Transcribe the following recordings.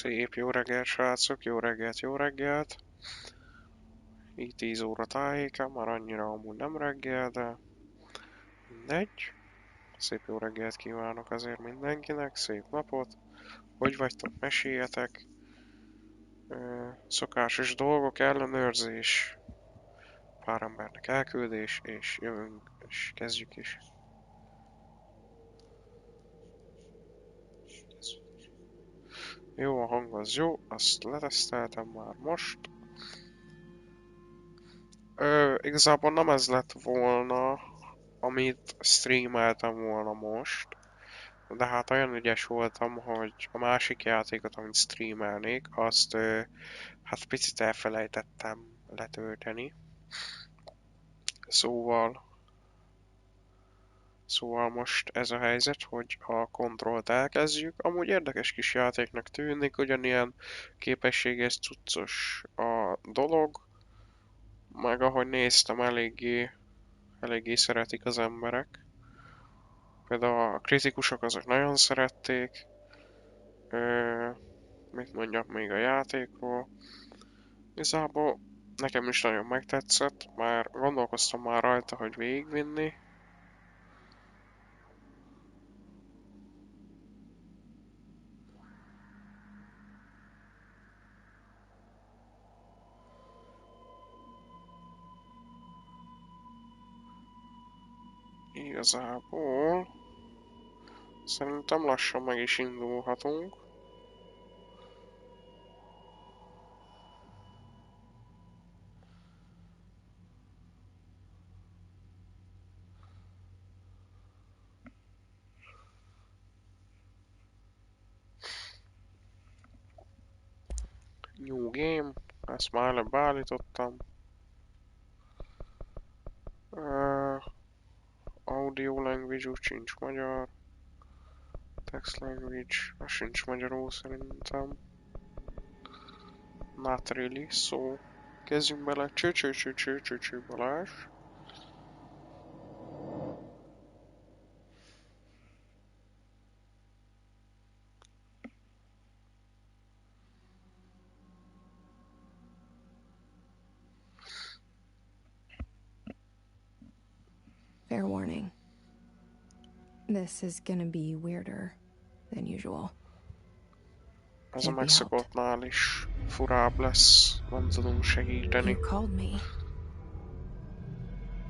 Szép jó reggelt, srácok, jó reggelt, jó reggelt. Így 10 óra tájéken, már annyira amúgy nem reggel, de mindegy. Szép jó reggelt kívánok azért mindenkinek, szép napot. Hogy vagytok, meséljetek. Szokásos dolgok, ellenőrzés, pár embernek elküldés, és jövünk, és kezdjük is. Jó, a hang az jó, azt leteszteltem már most. Igazából nem ez lett volna, amit streameltem volna most. De hát olyan ügyes voltam, hogy a másik játékot, amit streamelnék, azt hát picit elfelejtettem letölteni. Szóval most ez a helyzet, hogy a kontrollt elkezdjük. Amúgy érdekes kis játéknak tűnik, ugyanilyen képességes cuccos a dolog. Meg ahogy néztem, eléggé szeretik az emberek. Például a kritikusok azok nagyon szerették. Mit mondjak még a játékról? Igazából nekem is nagyon megtetszett, már gondolkoztam már rajta, hogy végigvinni. Igazából szerintem lassan meg is indulhatunk. New game, ezt már előbb állítottam. Audio language úgy sincs magyar. Text language, az sincs magyarul szerintem. Not really, so kezdjünk bele. Cső Balázs. Fair warning. This is gonna be weirder than usual. Ez a megszokottnál is furább lesz, nem tudunk segíteni. You called me.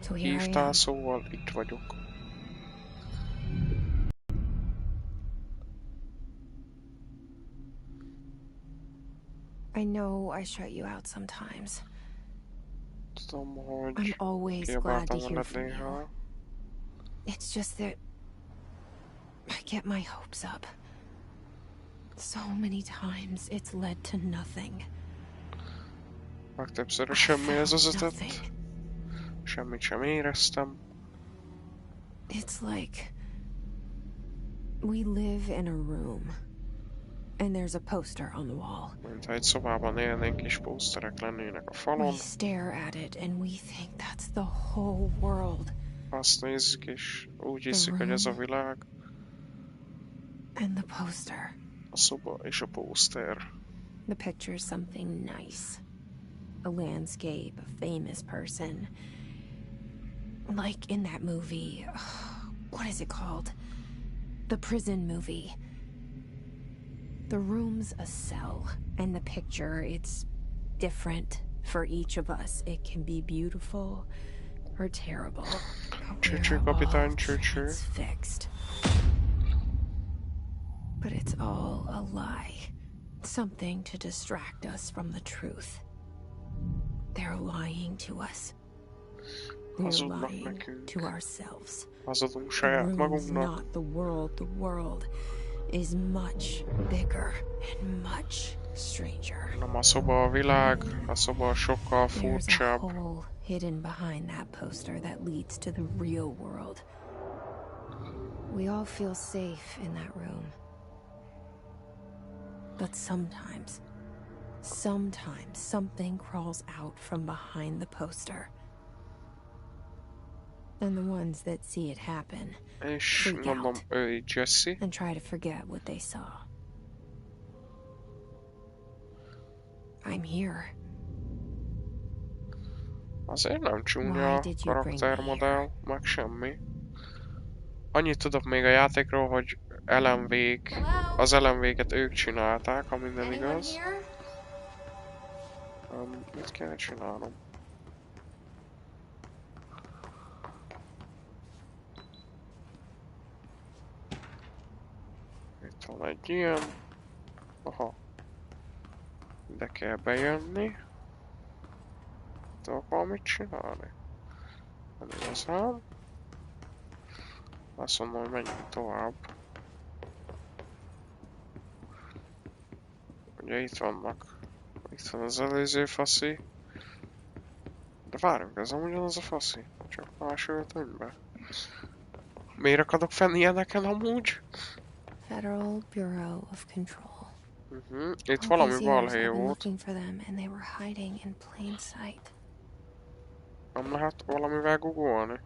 So here I Hívtál, am. szóval itt vagyok. I know I shut you out sometimes. Tudom, hogy I'm always glad kiabáltam to hear veled from you. néha. It's just that I get my hopes up. So many times it's led to nothing. Legtöbbször semmihez vezetett. Semmit sem éreztem. It's like we live in a room and there's a poster on the wall. Mintha egy szobában élnénk és pószterek lennének a falon. We stare at it and we think that's the whole world. Azt nézzük és úgy hiszük, hogy ez a világ. And the poster. A szoba és a pószter. The picture's something nice. A landscape, a famous person. Like in that movie, what is it called? The prison movie. The room's a cell, and the picture, it's different for each of us. It can be beautiful or terrible. Kapitány, cső. It's fixed. But it's all a lie. Something to distract us from the truth. They're lying to us. We're lying to ourselves. Hazudunk The saját room's magunknak. not the world. The world is much bigger and much stranger. Nem a szoba a világ, a szoba sokkal There's a furcsább. hole hidden behind that poster that leads to the real world. We all feel safe in that room. But sometimes something crawls out from behind the poster. And the ones that see it happen És freak mondom, out ő Jesse. and try to forget what they saw. I'm here. Azért nem csúnya Why a did you bring me karaktermodell, here? meg semmi. Annyit tudok még a játékról, hogy LMV-k, Hello? az LMV-ket ők csinálták, ha minden Anyone igaz. here? Mit kell csinálnom? Itt van egy ilyen. Aha. Ide kell bejönni. Tudok valamit csinálni? Nem igazán. Azt mondom, hogy menjünk tovább. Ugye itt vannak. Itt van az előző faszi. De várjunk, ez amúgy az a faszi. Csak más öltönybe. Miért akadok fenn ilyeneken amúgy? Federal Bureau of Control. Itt All valami these years balhé I've been volt. looking for them and they were hiding in plain sight. Nem lehet valamivel googolni?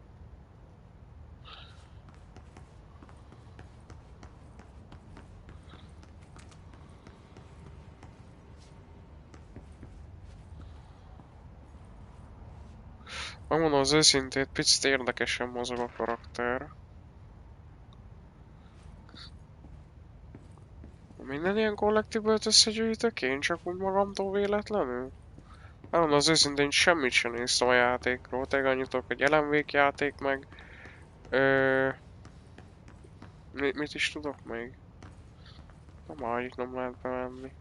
Megmondom az őszintét, picit érdekesen mozog a karakter. Minden ilyen kollektívből összegyűjtök én csak úgy magamtól véletlenül? Megmondom az őszintén, semmit sem néztem a játékról. Tényleg annyit tudok, hogy LMV játék meg... Mit is tudok még? Nem, itt nem lehet bemenni.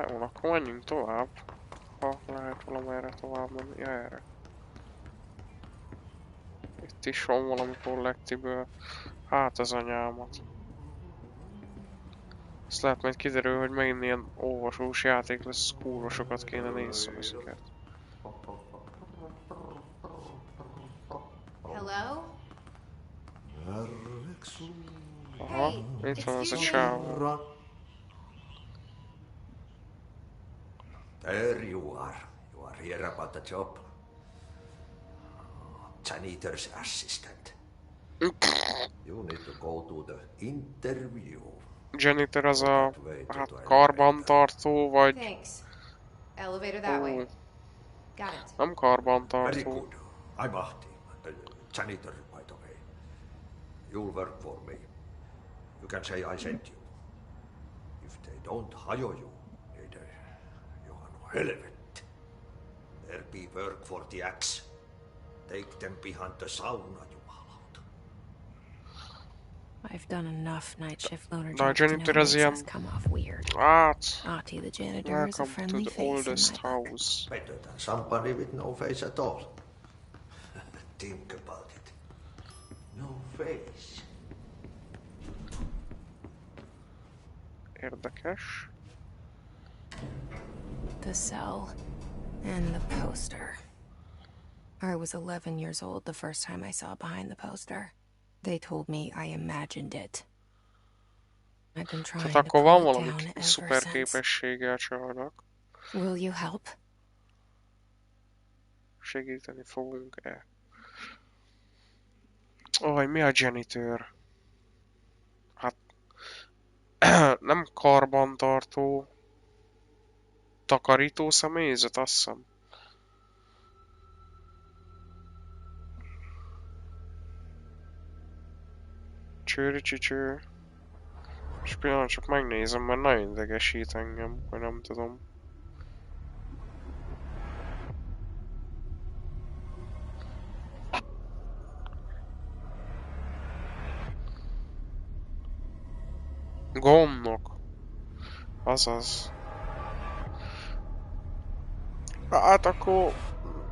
Jó, akkor menjünk tovább. Ha lehet valamerre tovább menni. Ja, erre. Itt is van valami kollektiből. Hát az anyámat. Azt lehet majd kiderül, hogy megint ilyen olvasós játék lesz, kurva sokat kéne nézzem ezeket. Hello? Aha, itt van az a csávó. There you are. You are here about the job. Janitor's assistant. You need to go to the interview. Janitor az a hát karbantartó, vagy... Thanks. Elevator that way. Got it. Nem Very karbantartó. good. I'm Ahti. Janitor, by the way. You'll work for me. You can say I sent you. If they don't hire you, you are no helvet. There be work for the axe. Take them behind the sauna, jumalauta. I've done enough night shift loner Na, jobs to know janitor this az ilyen... has come off weird. Hát... Ahti the janitor is a Welcome to friendly the face in oldest my book. house. Better than somebody with no face at all. Think about it. No face. Érdekes. The cell and the poster. I was 11 years old the first time I saw behind the poster. They told me I imagined it. I've been trying Tehát to akkor van pull it valami down ever szuper since. képessége a csajnak. Will you help? Segíteni fogunk-e? Oj, mi a janitor? Hát... nem karbantartó... Takarító személyzet, azt hiszem. Csőricsicső. És pillanat csak megnézem, mert nagyon idegesít engem, hogy nem tudom. Gondnok. Azaz. Hát akkor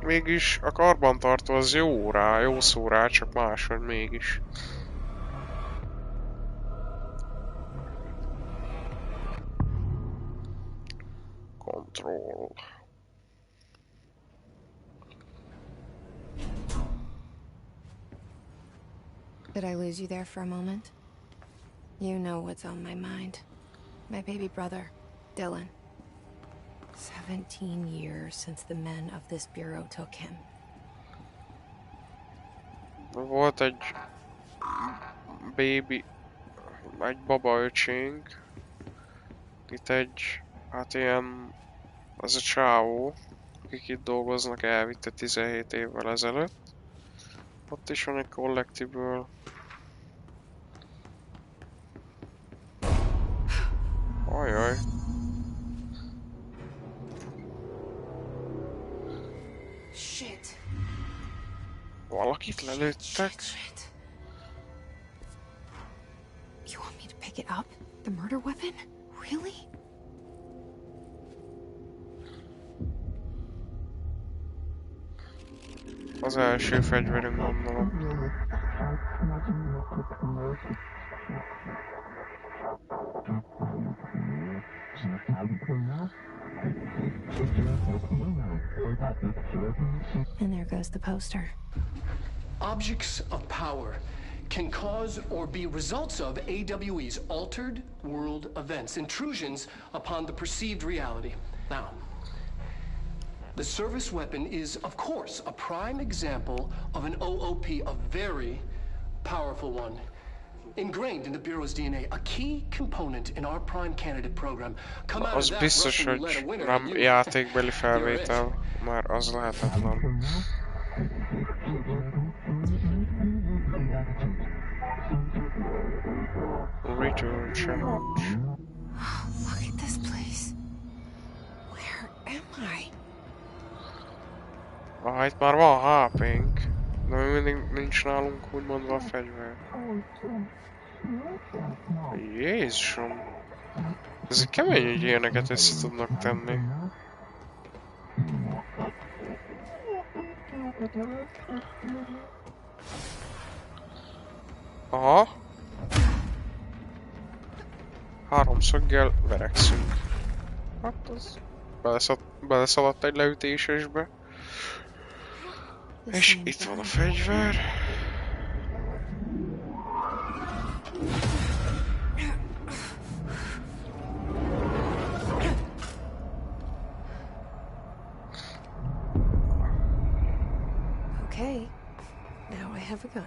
mégis a karbantartó az jó rá, jó szó rá, csak máshogy mégis. Control. Did I lose you there for a moment? You know what's on my mind. My baby brother, Dylan. 17 years since the men of this bureau took him. Volt egy baby... egy babaöcsénk. Itt egy, hát ilyen, az a csávó, akik itt dolgoznak, elvitte 17 évvel ezelőtt. Ott is van egy collectible. Ajaj. Shit. Valakit lelőttek. Shit. You want me to pick it up? The murder weapon? Really? Az első fegyverünk, gondolom. And there goes the poster. Objects of power can cause or be results of AWE's altered world events, intrusions upon the perceived reality. Now, the service weapon is, of course, a prime example of an OOP, a very powerful one. Ingrained in the Bureau's DNA, a key component in our prime candidate program. Come out of Az that biztos, Russian roulette hogy a winner, nem and you, játékbeli you're it. felvétel, már az lehetetlen. Return challenge. Look at this place. Where am I? Itt már van HP-nk, de még mindig nincs nálunk úgymondva a fegyver. Jézusom! Ez kemény, hogy ilyeneket össze tudnak tenni. Aha! Háromszöggel verekszünk. Hát az... beleszaladt egy leütésesbe. És itt van a fegyver. Okay. Now I have a gun.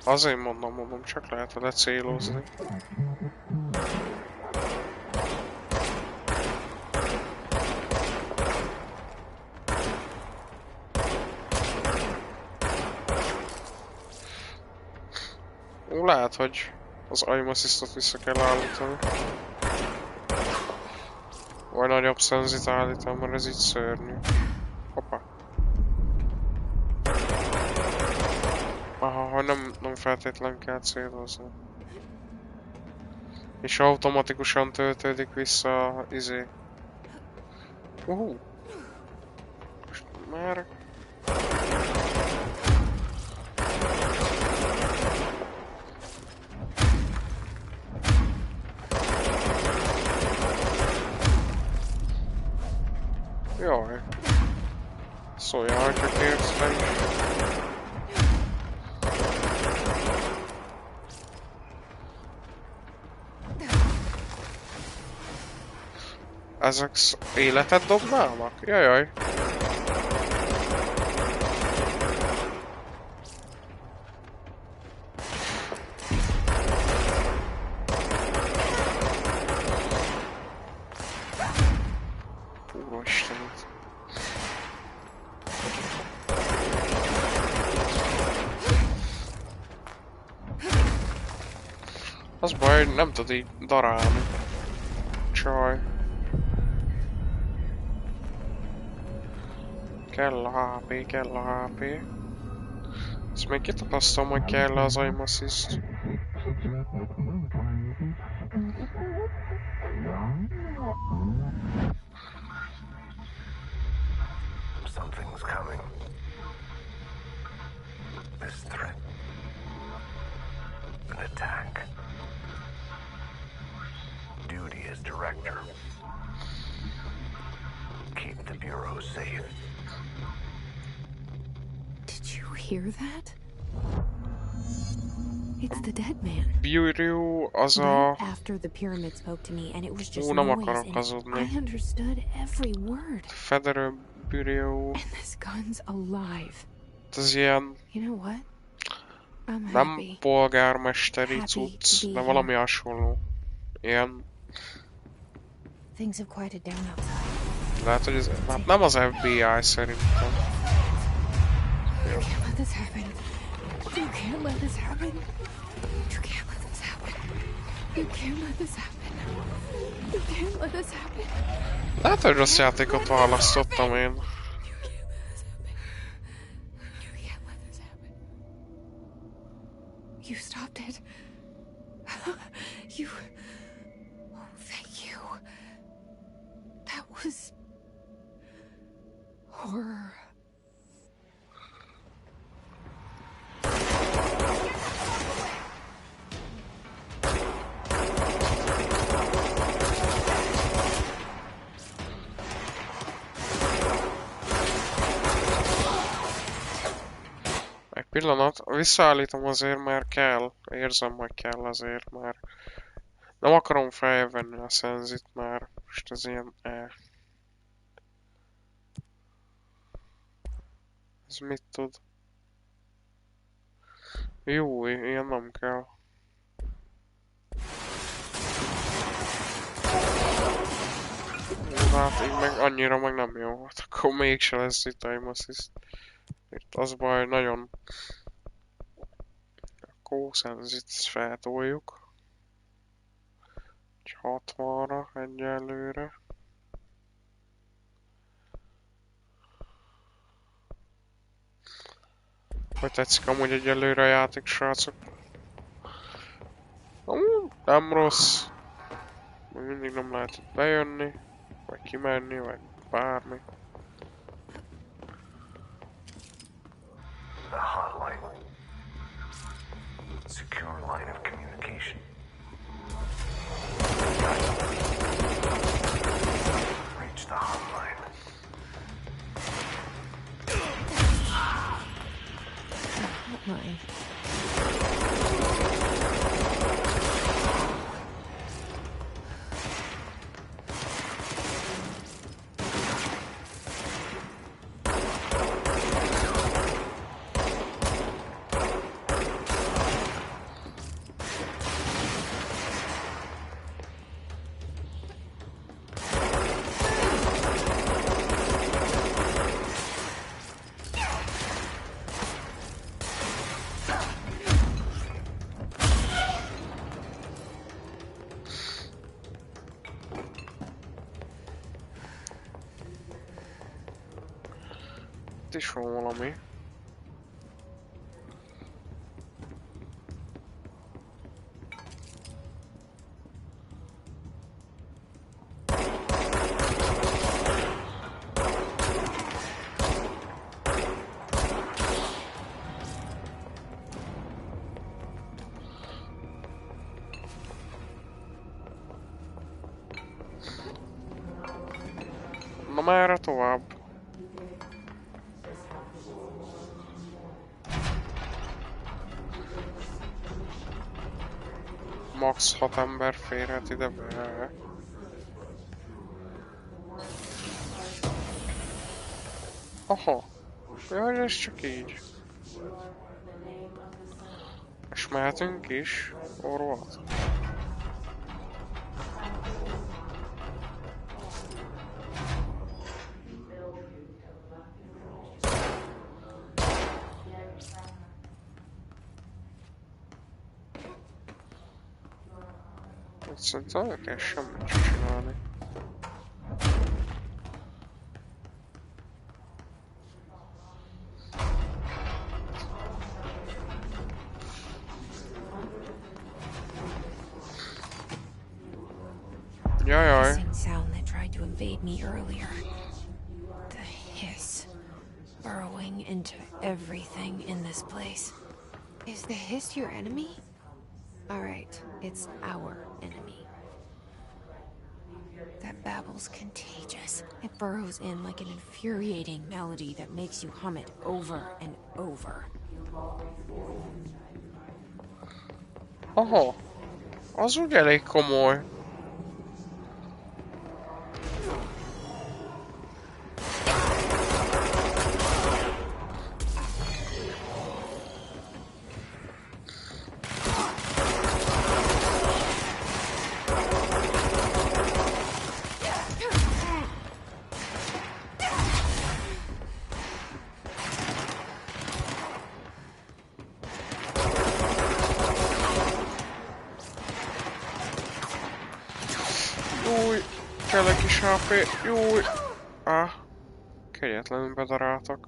Azért mondom, csak lehet vele célozni. Lehet, hogy az aim assistot vissza kell állítani. Vagy nagyobb szenzit állítani, mert ez így szörnyű. Hoppá. Aha, hogy nem feltétlen kell célozni. És automatikusan töltődik vissza a izé. Most már... Jaj. Szóljál, hogyha kérsz meg. Ezek életet dobnának? Jajaj. Úristenet. Az baj, hogy nem tud így darálni. Csaj. Kell a HP, kell a HP. Ezt még kitapasztalom, hogy kell az aim assist. Something's coming. This threat. An attack. Duty as director. Keep the Bureau safe. Did you hear that? It's the dead man. Bureau az a... Right after the pyramid spoke to me and it was just nem noise akarok and hazudni. I understood every word. Federal Bureau. And this gun's alive. Ez ilyen... You know what? I'm Nem happy. polgármesteri cucc, de valami hasonló. Ilyen... Things have quieted down outside. Lehet, hogy ez... Hát nem az FBI szerintem. You can't let this happen. You can't let this happen. You can't let this happen. You can't let this happen. You can't let this happen. Lehet, hogy rossz játékot választottam én. You can't let this happen. You stopped it. You... Oh, thank you. That was... horror. Egy pillanat, visszaállítom azért, mert kell. Érzem, hogy kell azért, mert nem akarom felvenni a szenzit már. Most ez ilyen... Ez mit tud? Jó, ilyen nem kell. Hát így meg annyira meg nem jó. Hát akkor mégse lesz itt time assist. Itt az baj, nagyon... Akkor szenzit feltoljuk. 60-ra egyelőre. Hogy tetszik amúgy egyelőre a játék, srácok? Nem rossz. Még mindig nem lehet itt bejönni, vagy kimenni, vagy bármi. The hotline. Secure line of communication. Reach the hotline. Hotline. Itt is van valami. Na merre tovább? Max 6 ember férhet ide be. Aha. Jaj, ez csak így. És mehetünk is. Orvat. Szerintem nem kell semmit csinálni. Jajaj. Hissing sound that tried to invade me earlier. The hiss burrowing into everything in this place. Is the hiss your enemy? All right, it's our enemy. That babble's contagious. It burrows in like an infuriating melody that makes you hum it over and over. Aha. Az úgy elég komoly. kell egy kis HP. Júj! Kegyetlenül bedaráltak.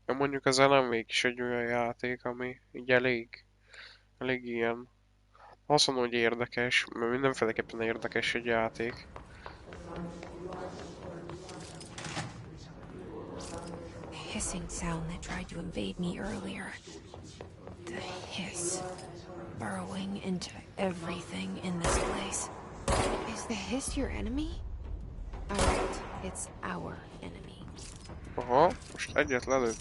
Ja, mondjuk az LMV is egy olyan játék, ami így elég ilyen. Azt mondom, hogy érdekes, mert mindenféleképpen érdekes egy játék. Hissing sound that tried to invade me earlier. The hiss, burrowing into everything in this place. Is the hiss your enemy? Alright, it's our enemy. Aha, most egyet lelő.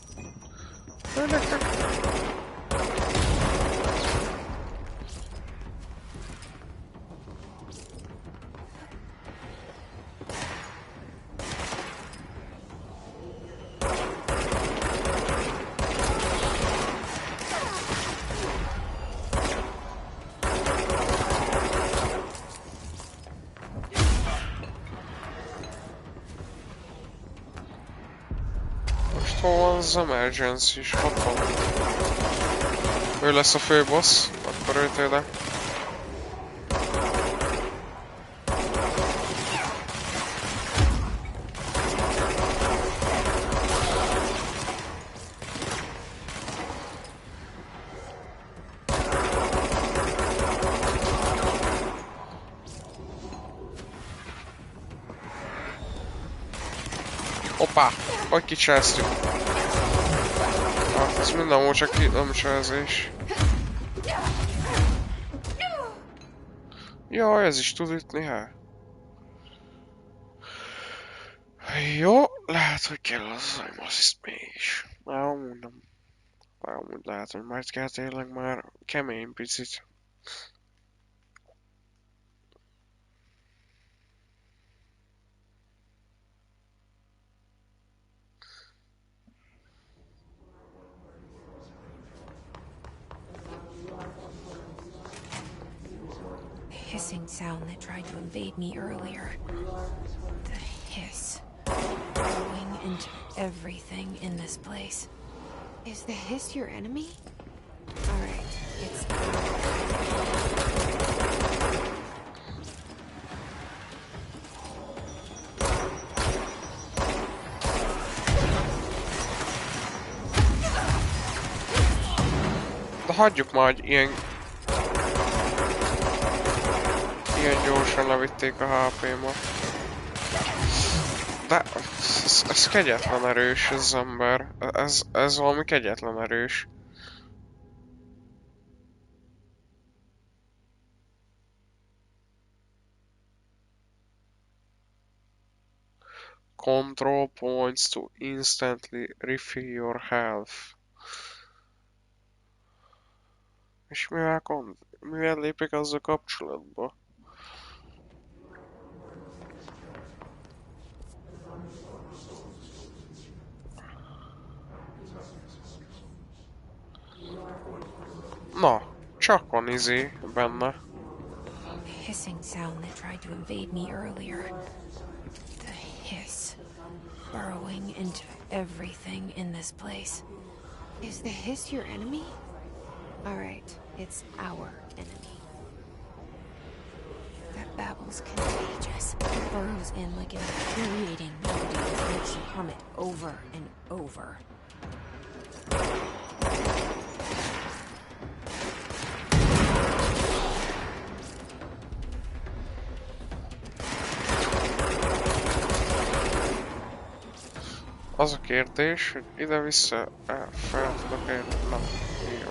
Most hol van az emergency is? Ott van. Ő lesz a főbossz, akkor őt ide. Hoppá! Hogy kicsásztük? Hát ez minden volt, csak nem sázés. Jaj, ez is tud ütni, hát. Jó, lehet, hogy kell az assist mégis. Amúgy nem. Amúgy lehet, hogy majd kell tényleg már kemény picit. Hissing sound that tried to invade me earlier. The hiss, burrowing into everything in this place. Is the hiss your enemy? Alright, it's De hagyjuk már, hogy ilyen gyorsan levitték a HP-mat. De ez kegyetlen erős, ez az ember. Ez valami kegyetlen erős. Control points to instantly refill your health. És mivel lépek azzal kapcsolatba? Na, csak van benne. hissing sound that tried to invade me earlier. The hiss, burrowing into everything in this place. Is the hiss your enemy? Alright, it's our enemy. That babble's contagious. It burrows in like an infuriating melody that makes you hum it over and over. Az a kérdés, hogy ide-vissza fel tudok érni. Nem, jó.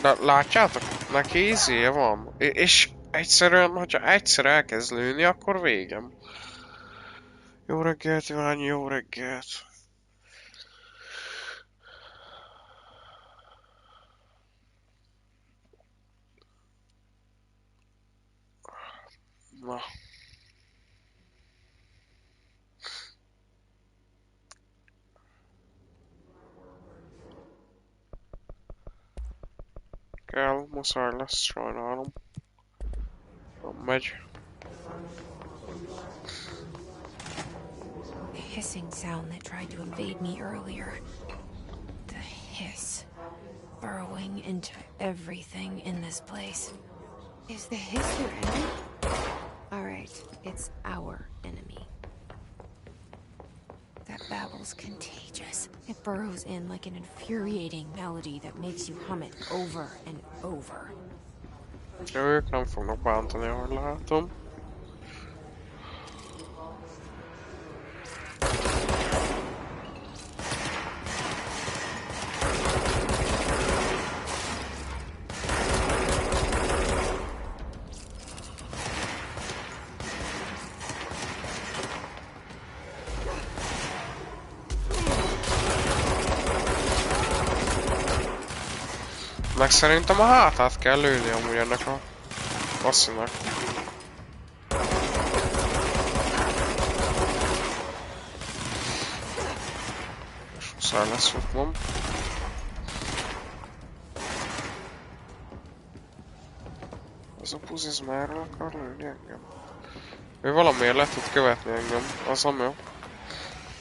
De látjátok? Neki izéje van. És egyszerűen, hogyha egyszer elkezd lőni, akkor végem. Jó reggelt, Iványi, jó reggelt. Na. muszáj lesz, sajnálom. Nem megy. The hissing sound that tried to invade me earlier. The hiss. Burrowing into everything in this place. Is the hiss your enemy? Alright, it's our enemy. That babble's contagious. It burrows in like an infuriating melody that makes you hum it over and over. Ők nem fognak bántani, ahogy látom. Meg szerintem a hátát kell lőni amúgy ennek a passzinak. És muszáj lesz jutnom. Ez a pusz, ez már el akar lőni engem. Ő valamiért le tud követni engem, az nem jó.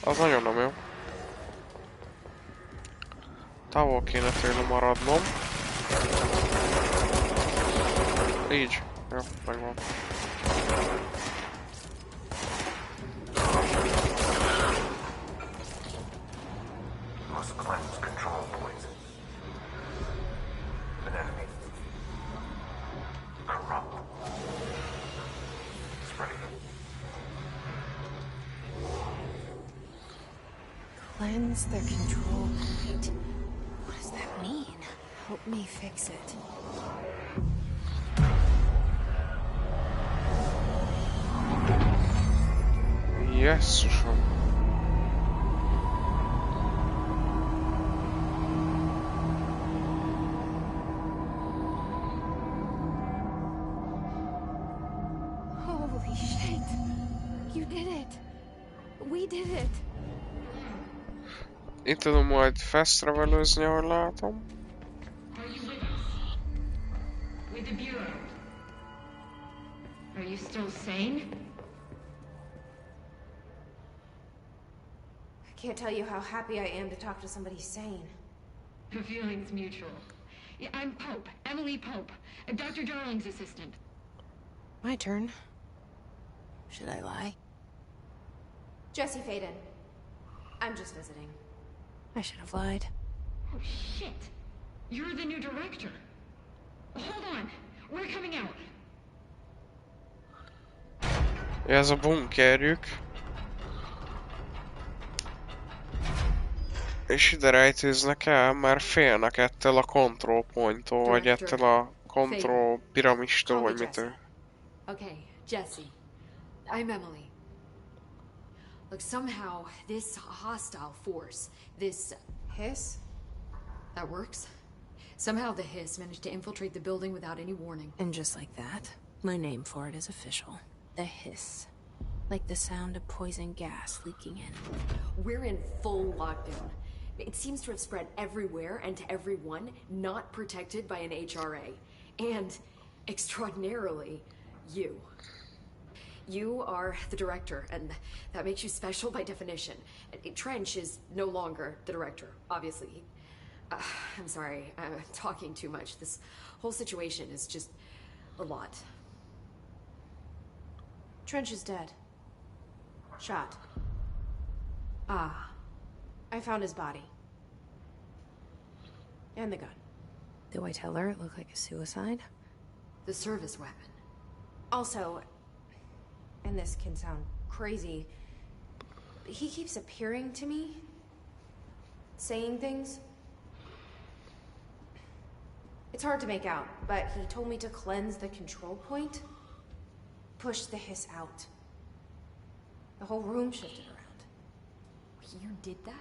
Az nagyon nem jó. Távol kéne tőle maradnom. Így. Jó, megvan. Must cleanse control points. An enemy. Corrupt. Spreading. Cleanse the control point. What does that mean? Help me fix it. Jesszusom. Holy shit! You did it! We did it! Itt tudom majd feszrevelőzni, ahogy látom. Are you with us? With the Bureau? Are you still sane? I can't tell you how happy I am to talk to somebody sane. The feeling's mutual. Yeah, I'm Pope, Emily Pope, Dr. Darling's assistant. My turn. Should I lie? Jesse Faden. I'm just visiting. I should have lied. Oh, shit. You're the new director. Hold on. We're coming out. Ez a bunkerjük. És ide rejtőznek el, mert félnek ettől a control pointtól, vagy ettől a control piramistól, vagy mitől. Okay, Jesse. I'm Emily. Look, somehow this hostile force, this Hiss? that works. Somehow the hiss managed to infiltrate the building without any warning. And just like that, my name for it is official. The hiss. Like the sound of poison gas leaking in. We're in full lockdown. It seems to have spread everywhere and to everyone not protected by an HRA. And, extraordinarily, you. You are the director, and that makes you special by definition. Trench is no longer the director, obviously. I'm sorry, I'm talking too much. This whole situation is just a lot. Trench is dead. Shot. Ah. I found his body. And the gun. Do I tell her it looked like a suicide? The service weapon. Also, and this can sound crazy, but he keeps appearing to me, saying things. It's hard to make out, but he told me to cleanse the control point, push the hiss out. The whole room shifted around. You did that?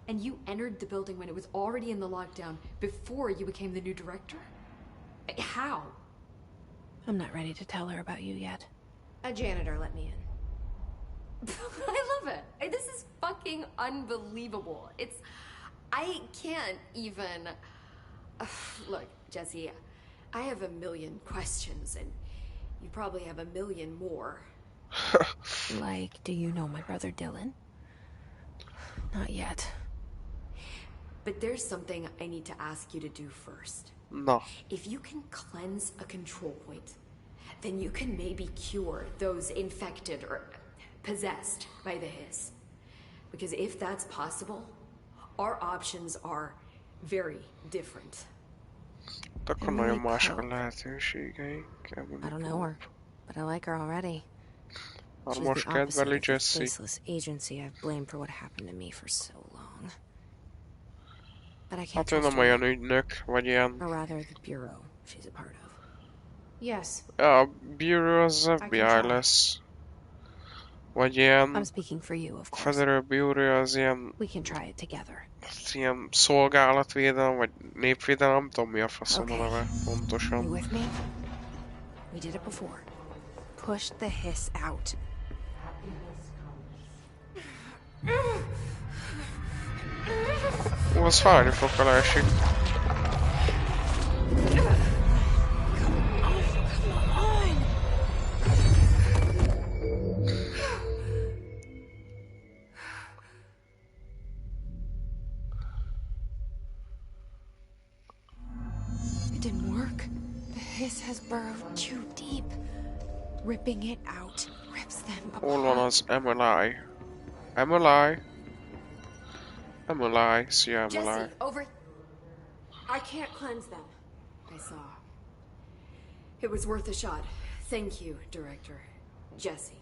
And you entered the building when it was already in the lockdown before you became the new director? How? I'm not ready to tell her about you yet. A janitor let me in. I love it. This is fucking unbelievable. I can't even... Look, Jesse, I have a million questions, and you probably have a million more. Like, do you know my brother Dylan? Not yet. But there's something I need to ask you to do first. Na, If you can cleanse a control point, then you can maybe cure those infected or possessed by the hiss. Because if that's possible, our options are very different. akkor Emily nagyon mások a Cope. lehetőségeink. I don't know her, but I like her already. Már She's most the opposite kedveli of the Jesse. faceless agency I've blamed for what happened to me for so long. But I can't Hát ő trust nem her. olyan ügynök, vagy ilyen... Or rather, the bureau she's a part of. Yes, A Bureau az can FBI try. lesz. Vagy I'm ilyen... speaking for you, of course. Federal Bureau az ilyen... We can try it together. Ilyen szolgálatvédelem, vagy népvédelem, nem tudom mi a faszom a Okay. neve You pontosan. with me? We did it before. Pushed the hiss out. Ó, az fájni fog, ha leesik. It didn't work. The hiss has burrowed too deep. Ripping it out rips them Hol van apart. az Emily? Emily? Emily, szia Emily. Jesse, over. I can't cleanse them. I saw. It was worth a shot. Thank you, Director. Jesse.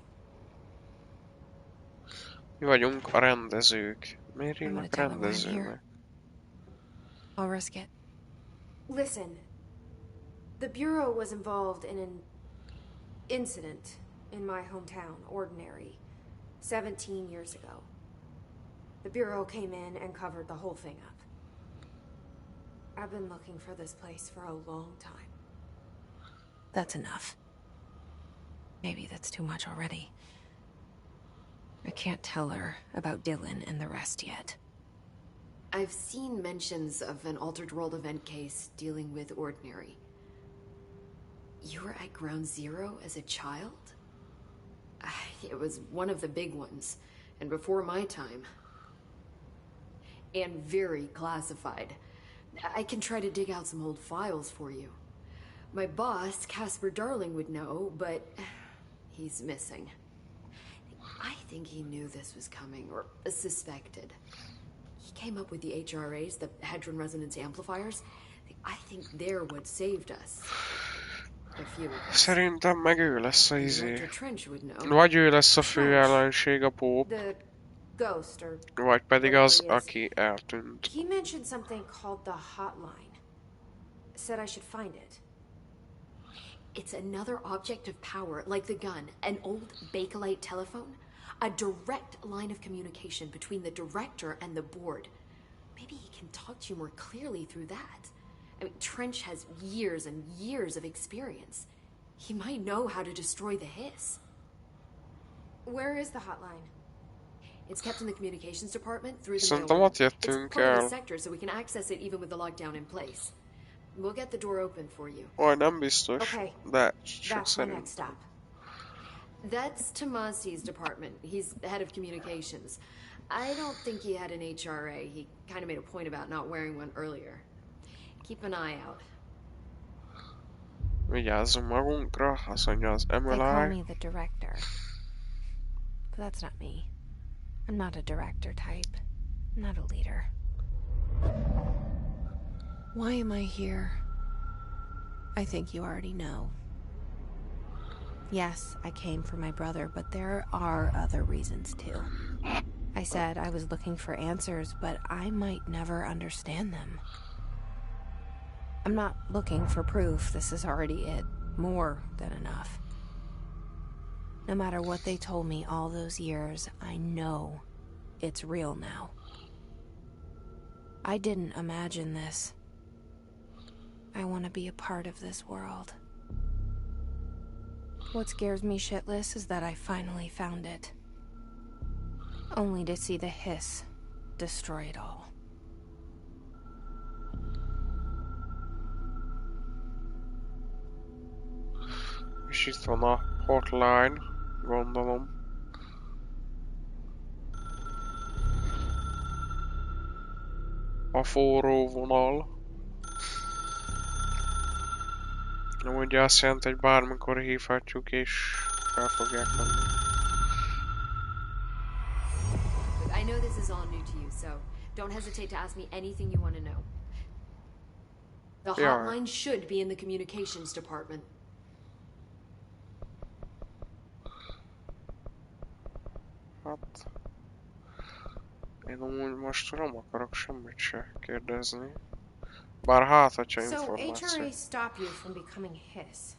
Mi vagyunk a rendezők. Miért I'm gonna hívnak tell them why I'm rendezőnek? here. I'll risk it. Listen, the Bureau was involved in an incident in my hometown, Ordinary, 17 years ago. The Bureau came in and covered the whole thing up. I've been looking for this place for a long time. That's enough. Maybe that's too much already. I can't tell her about Dylan and the rest yet. I've seen mentions of an Altered World event case dealing with Ordinary. You were at Ground Zero as a child? It was one of the big ones, and before my time. And very classified. I can try to dig out some old files for you. My boss, Casper Darling, would know, but he's missing. I think he knew this was coming, or suspected. He came up with the HRAs, the Hadron Resonance Amplifiers. I think they're what saved us. A few of us. Szerintem meg ő lesz a Director izé. Trench would know. Vagy ő lesz a fő ellenség, a Pope, The ghost, or vagy pedig az, whatever he is. aki eltűnt. He mentioned something called the hotline. Said I should find it. It's another object of power, like the gun, an old Bakelite telephone. A direct line of communication between the director and the board. Maybe he can talk to you more clearly through that. I mean, Trench has years and years of experience. He might know how to destroy the hiss. Where is the hotline? It's kept in the communications department through the Szerintem mailroom. ott It's jöttünk part of the el. sector, so we can access it even with the lockdown in place. We'll get the door open for you. Oj, nem biztos, Okay. de csak That's my szerint. next stop. That's Tomasi's department. He's the head of communications. I don't think he had an HRA. He kind of made a point about not wearing one earlier. Keep an eye out. Vigyázzunk magunkra, azt mondja az They call Emily. me the director. But that's not me. I'm not a director type. I'm not a leader. Why am I here? I think you already know. Yes, I came for my brother, but there are other reasons too. I said I was looking for answers, but I might never understand them. I'm not looking for proof. This is already it. More than enough. No matter what they told me all those years, I know it's real now. I didn't imagine this. I want to be a part of this world. What scares me shitless is that I finally found it. Only to see the hiss destroy it all. És itt van a hotline, gondolom. A forró vonal. Amúgy azt jelenti, hogy bármikor hívhatjuk és fel fogják venni. I know this is all new to you, so don't hesitate to ask me anything you want to know. The Yeah. hotline should be in the communications department. Hát... Én amúgy most nem akarok semmit se kérdezni. Bár hát, hogyha So információ. HRA stop you from becoming his.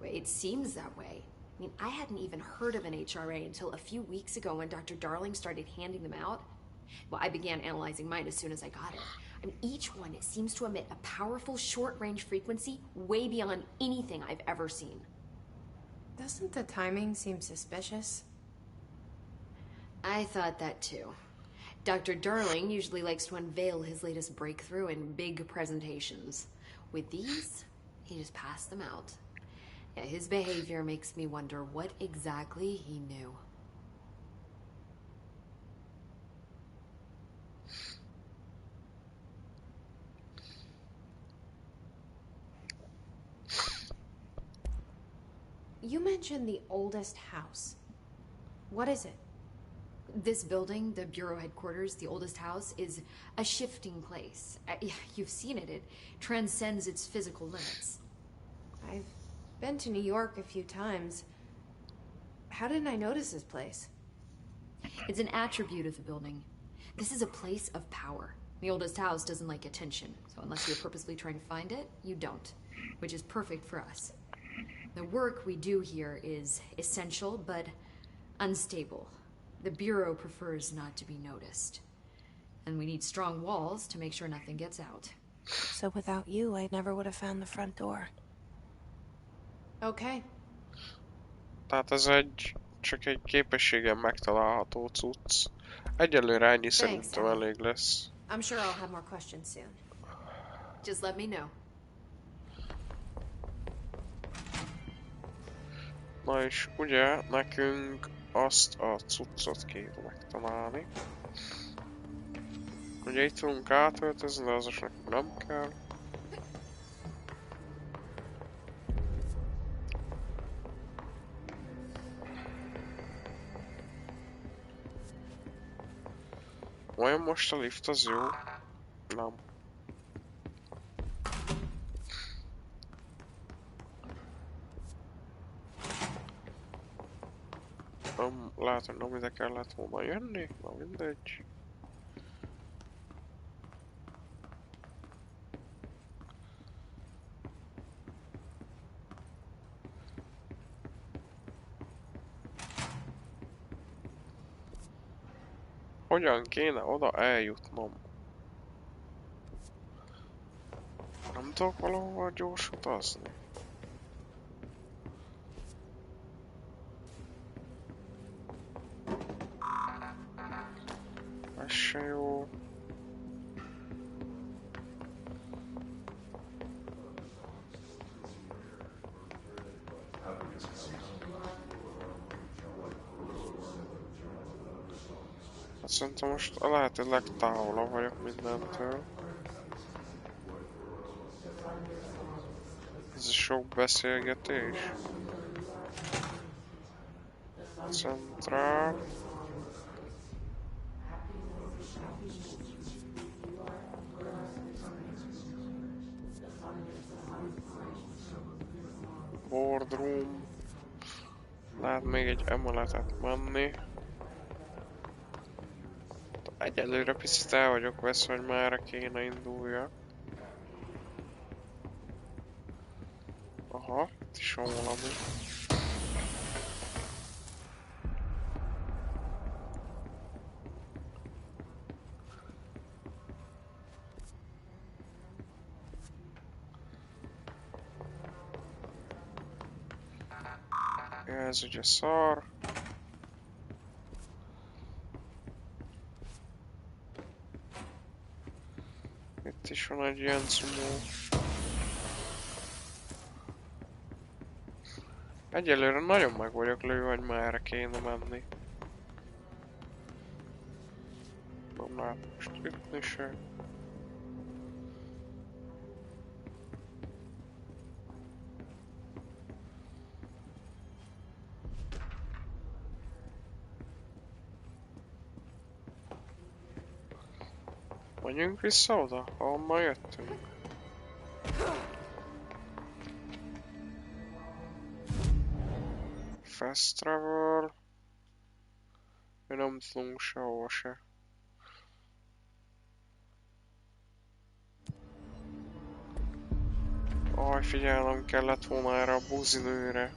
Well, it seems that way. I mean, I hadn't even heard of an HRA until a few weeks ago when Dr. Darling started handing them out. Well, I began analyzing mine as soon as I got it. I mean, each one seems to emit a powerful short-range frequency way beyond anything I've ever seen. Doesn't the timing seem suspicious? I thought that too. Dr. Darling usually likes to unveil his latest breakthrough in big presentations. With these, he just passed them out. Yeah, his behavior makes me wonder what exactly he knew. You mentioned the oldest house. What is it? This building, the Bureau headquarters, the oldest house, is a shifting place. You've seen it. It transcends its physical limits. I've been to New York a few times. How didn't I notice this place? It's an attribute of the building. This is a place of power. The oldest house doesn't like attention, so unless you're purposely trying to find it, you don't, which is perfect for us. The work we do here is essential, but unstable. The Bureau prefers not to be noticed. And we need strong walls to make sure nothing gets out. So without you, I never would have found the front door. Okay. Tehát ez csak egy képességen megtalálható cucc. Egyelőre ennyi szerintem Ellie. elég lesz. I'm sure I'll have more questions soon. Just let me know. Na és ugye nekünk azt a cuccot kéne megtalálni. Ugye itt tudunk átöltözni, de azos nekünk nem kell. Vajon most a lift az jó? Nem. Lehet, hogy nem ide kellett volna jönni, na mindegy. Hogyan kéne oda eljutnom? Nem tudok valahova gyors utazni? Ez se jó. Hát szerintem most a lehető legtávolabb vagyok mindentől. Ez a sok beszélgetés. Centrál. Boardroom. Lehet még egy emeletet menni. Egyelőre picit el vagyok vesz, hogy merre kéne induljak. Aha, itt is van valami. Ja, ez ugye szar. Itt is van egy ilyen cumó. Egyelőre nagyon meg vagyok lőve, hogy merre kéne menni. Nem lehet most ütni se. Menjünk vissza oda, ahonnan jöttünk. Fast travel. Mi nem tudunk sehova se. Aj, figyelnem kellett volna erre a buzinőre.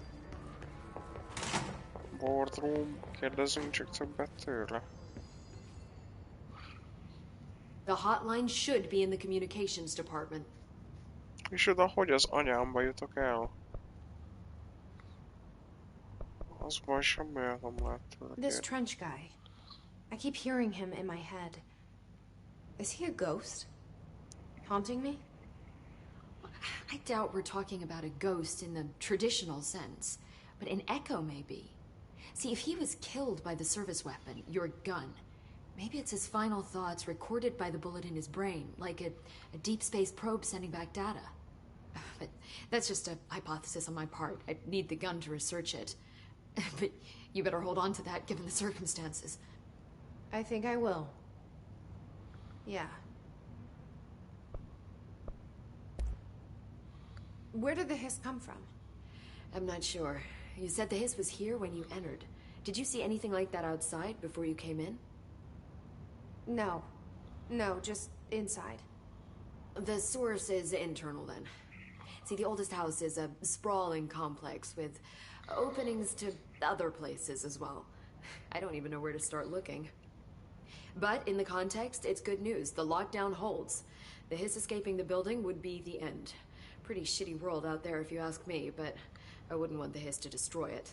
Boardroom, kérdezzünk csak többet tőle. The hotline should be in the communications department. És oda hogy az anyámba jutok el? Az baj, semmi olyat nem lehet tőle This kérni. trench guy. I keep hearing him in my head. Is he a ghost? Haunting me? I doubt we're talking about a ghost in the traditional sense, but an echo maybe. See, if he was killed by the service weapon, your gun, maybe it's his final thoughts recorded by the bullet in his brain, like a deep space probe sending back data. But that's just a hypothesis on my part. I'd need the gun to research it. But you better hold on to that given the circumstances. I think I will. Yeah. Where did the hiss come from? I'm not sure. You said the hiss was here when you entered. Did you see anything like that outside before you came in? No. No, just inside. The source is internal then. See, the oldest house is a sprawling complex with openings to other places as well. I don't even know where to start looking. But in the context, it's good news. The lockdown holds. The hiss escaping the building would be the end. Pretty shitty world out there if you ask me, but I wouldn't want the hiss to destroy it.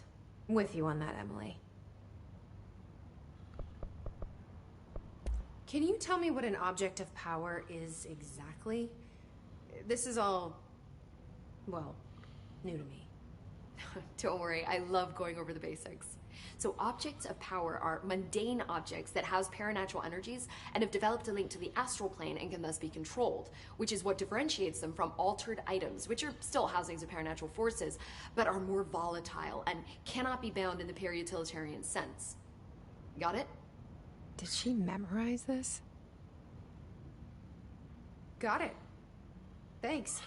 With you on that, Emily. Can you tell me what an object of power is exactly? This is all, well, new to me. Don't worry, I love going over the basics. So objects of power are mundane objects that house paranatural energies and have developed a link to the astral plane and can thus be controlled, which is what differentiates them from altered items, which are still housings of paranatural forces, but are more volatile and cannot be bound in the peri-utilitarian sense. Got it? Did she memorize this? Got it. Thanks.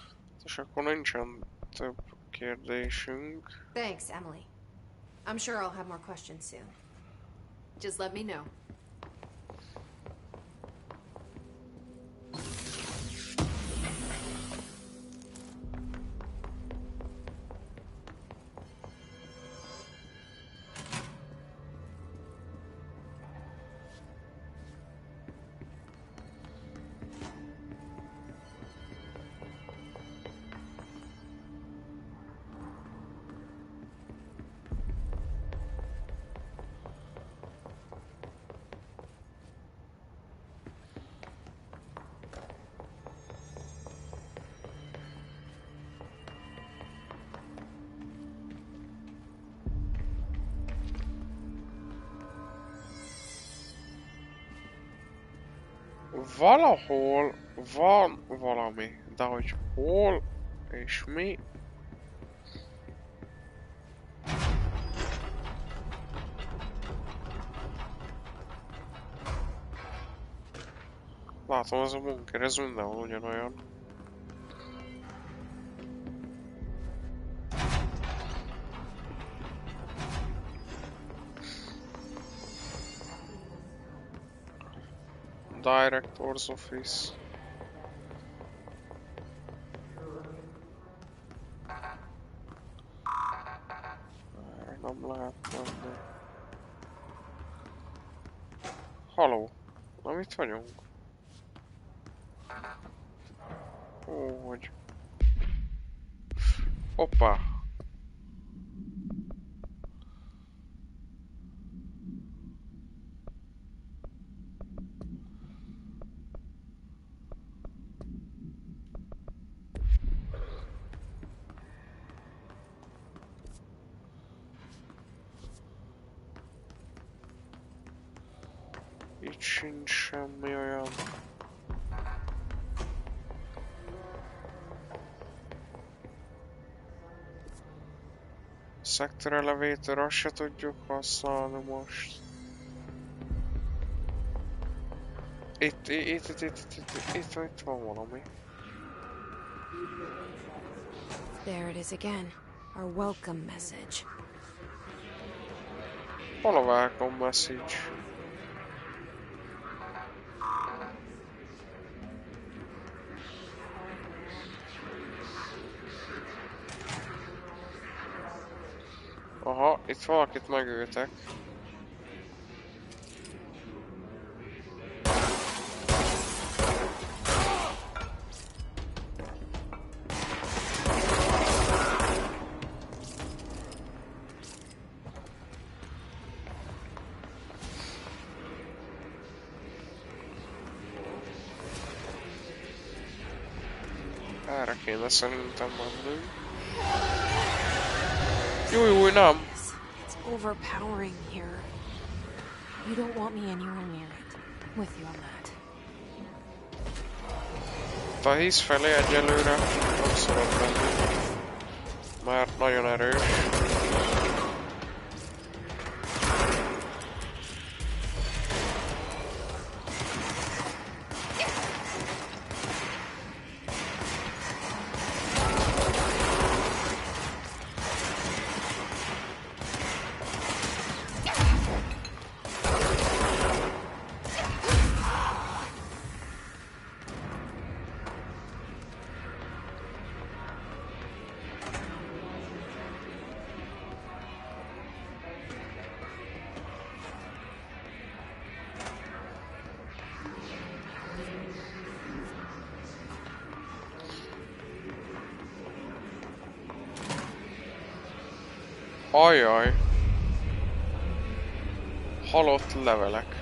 És akkor nincsen több kérdésünk. Thanks, Emily. I'm sure I'll have more questions soon. Just let me know. Valahol van valami, de hogy hol és mi? Látom, ez a bunker, ez mindenhol ugyanolyan. Director's office. Nem lehet menni. Haló, na itt vagyunk? Ó, hogy... Hoppá! Itt sincs semmi olyan. Sector elevator, azt se tudjuk használni most. Itt van valami. There it is again. Our welcome message. Hol a welcome message? Aha, itt valakit megöltek. Erre kéne szerintem mennünk. Júj, nem! It's overpowering here. You don't want me anywhere near it. I'm with you on that. A hisz felé egyelőre nem szabad menni, mert nagyon erős. Ajaj! Halott levelek.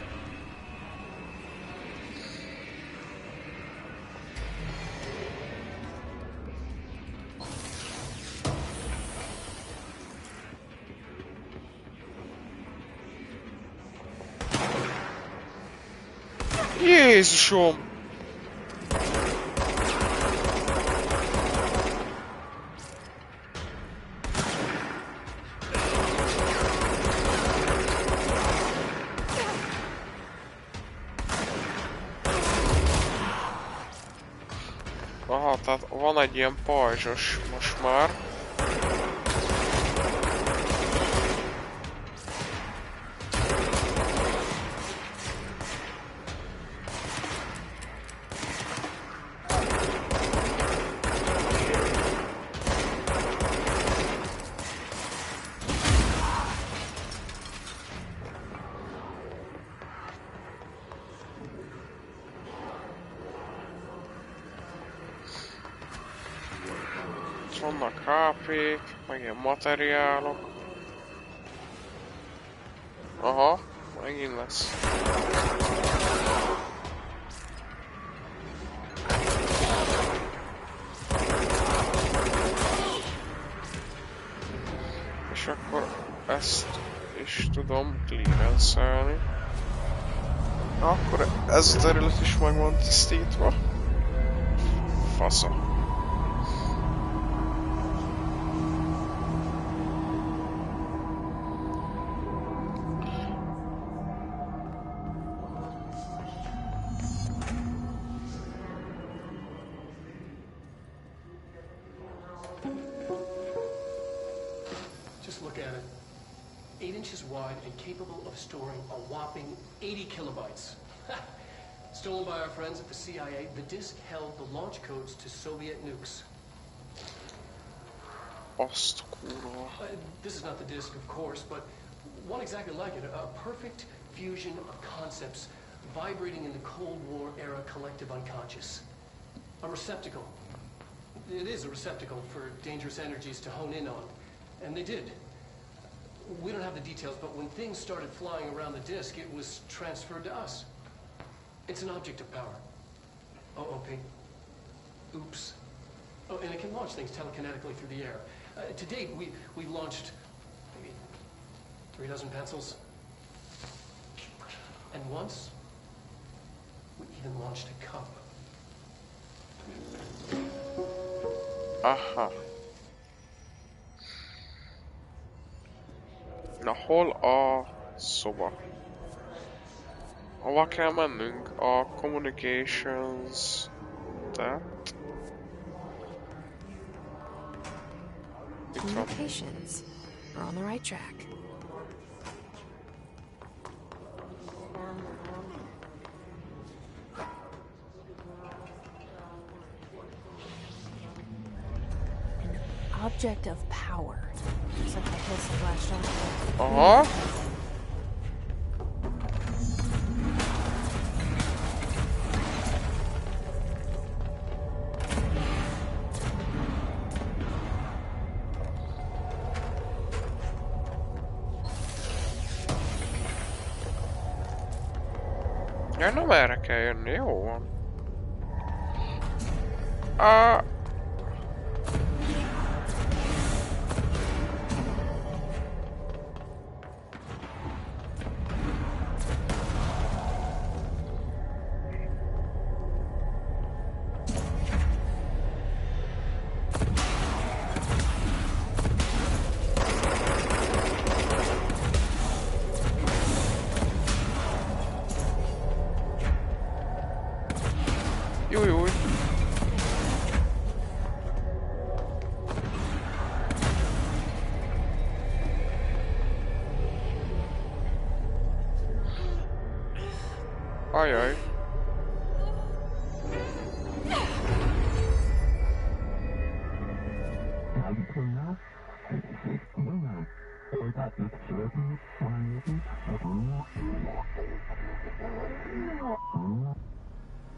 Jézusom! Aha, tehát van egy ilyen pajzsos most már. Vannak HP-k, meg ilyen materiálok. Aha, megint lesz. És akkor ezt is tudom clearance-elni. Akkor ez a terület is meg van tisztítva. Fasza. Just look at it. 8 inches wide and capable of storing a whopping 80 kilobytes. Stolen by our friends at the CIA, the disk held the launch codes to Soviet nukes. Azt kurva. This is not the disk, of course, but one exactly like it. A perfect fusion of concepts vibrating in the Cold War era collective unconscious. A receptacle. It is a receptacle for dangerous energies to hone in on. And they did. We don't have the details, but when things started flying around the disk, it was transferred to us. It's an object of power. OOP. Oops. Oh, and it can launch things telekinetically through the air. To date, we've launched maybe 3 dozen pencils. And once, even launched a cup. Aha. Na, hol a szoba? Hova kell mennünk? A communications... Tehát... Itt van. Communications. We're on the right track. An object of power. Looks like the hiss flashed on. Aha. Ja, nem erre kell jönni, jó van. Jújjúj. Ajaj.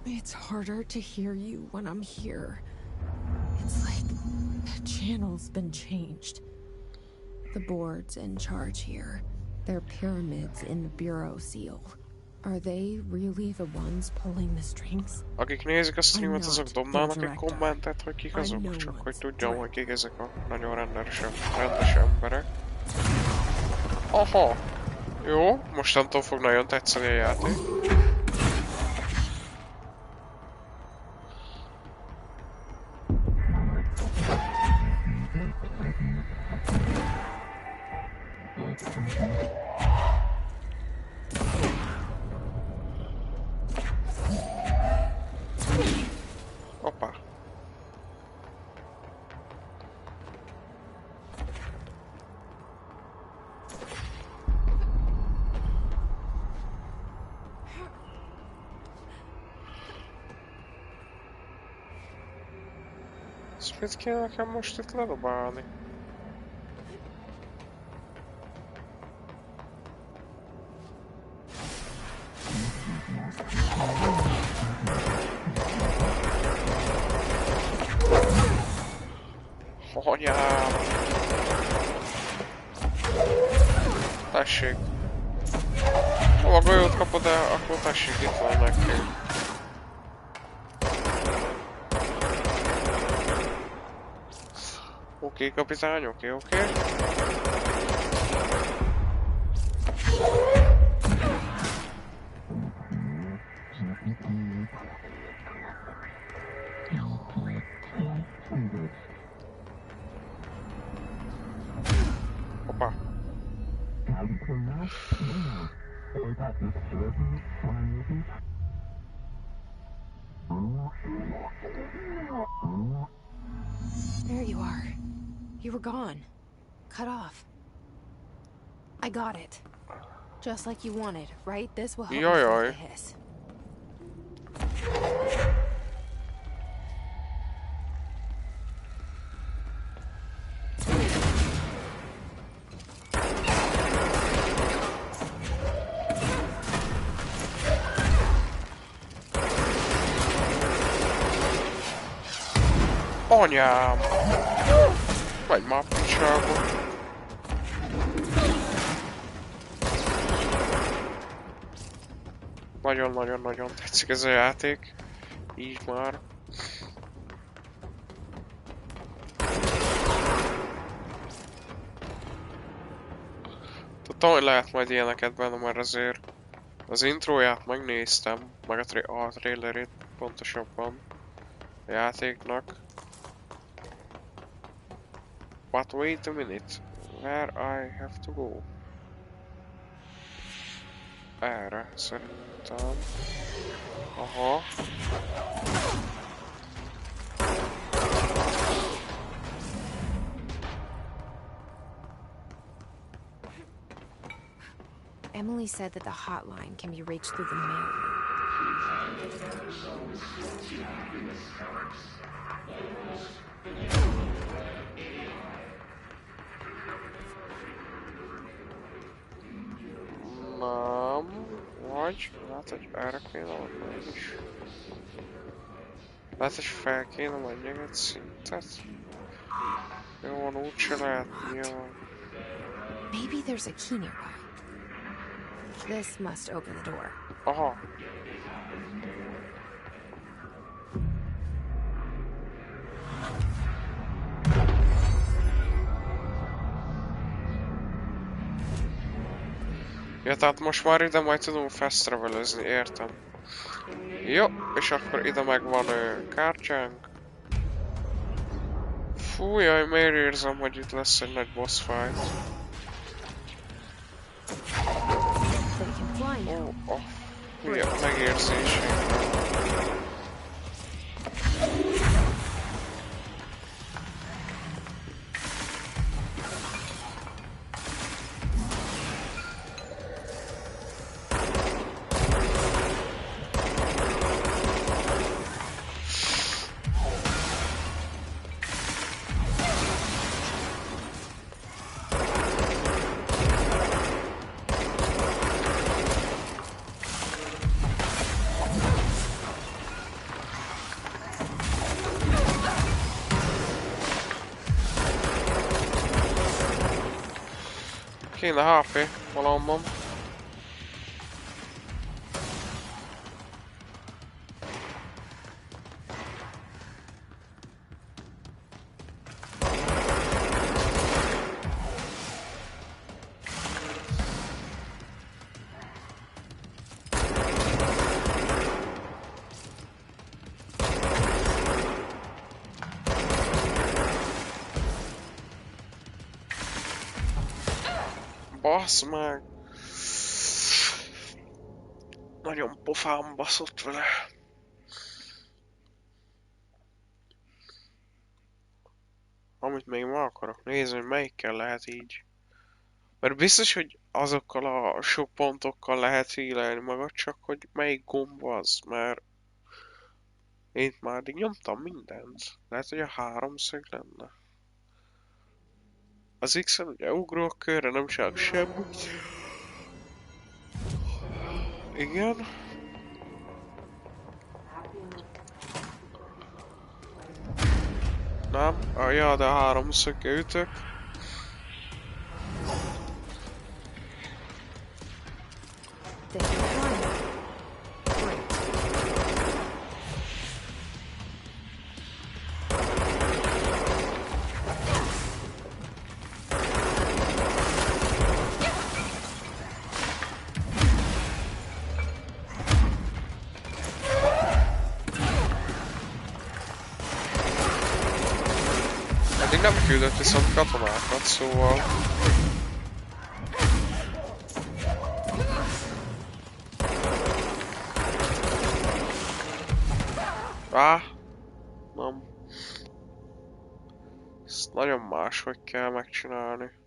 It's harder to hear you when I'm here. It's like the channel's been changed. The board's in charge here. They're pyramids in the bureau seal. Are they really the ones pulling the strings? Akik nézik a streamet, azok dobnának egy kommentet, hogy kik azok, csak hogy tudjam, hogy kik ezek a nagyon rendes emberek. Aha! Jó, mostantól fog nagyon tetszeni a játék. Hoppá. És mit kéne nekem most itt ledobálni? Anyám! Tessék! Ha a golyót kapod el, akkor tessék, itt van neki. Oké, kapitány, oké. Hoppá. There you are. You were gone. Cut off. I got it. Just like you wanted, right? This will help me fight the hiss. Anyám! Vagy már picsába. Nagyon tetszik ez a játék. Így már. Tudom, hogy lehet majd ilyeneket benne, mert azért Az intróját megnéztem, meg a trailerét pontosabban a játéknak. But wait a minute, where I have to go? Erre szerintem. Aha. Emily said that the hotline can be reached through the mail. Nem. Vagy, hát, hogy erre kéne menni is. Lehet, hogy fel kéne menjek egy szintet. Jó, van, úgyse lehet, nyilván. Maybe there's a key nearby. This must open the door. Aha. Ja, tehát most már ide majd tudunk fast travelezni, értem. Jó, és akkor ide meg van kártyánk. Fú, jaj, miért érzem, hogy itt lesz egy nagy boss fight. Ó, a hülye megérzésem. Kéne HP valamban. Basz meg! Nagyon pofám baszott vele. Amit még ma akarok nézni, hogy melyikkel lehet így. Mert biztos, hogy azokkal a sok pontokkal lehet hílelni magad, csak hogy melyik gomb az, mert én már eddig nyomtam mindent. Lehet, hogy a háromszög lenne. Az X-en ugye ugrok körre, nem csinálok semmit. Igen. Nem? Ja, de a háromszöggel ütök. Eddig nem küldött viszont katonákat, szóval... Nem. Ezt nagyon máshogy kell megcsinálni.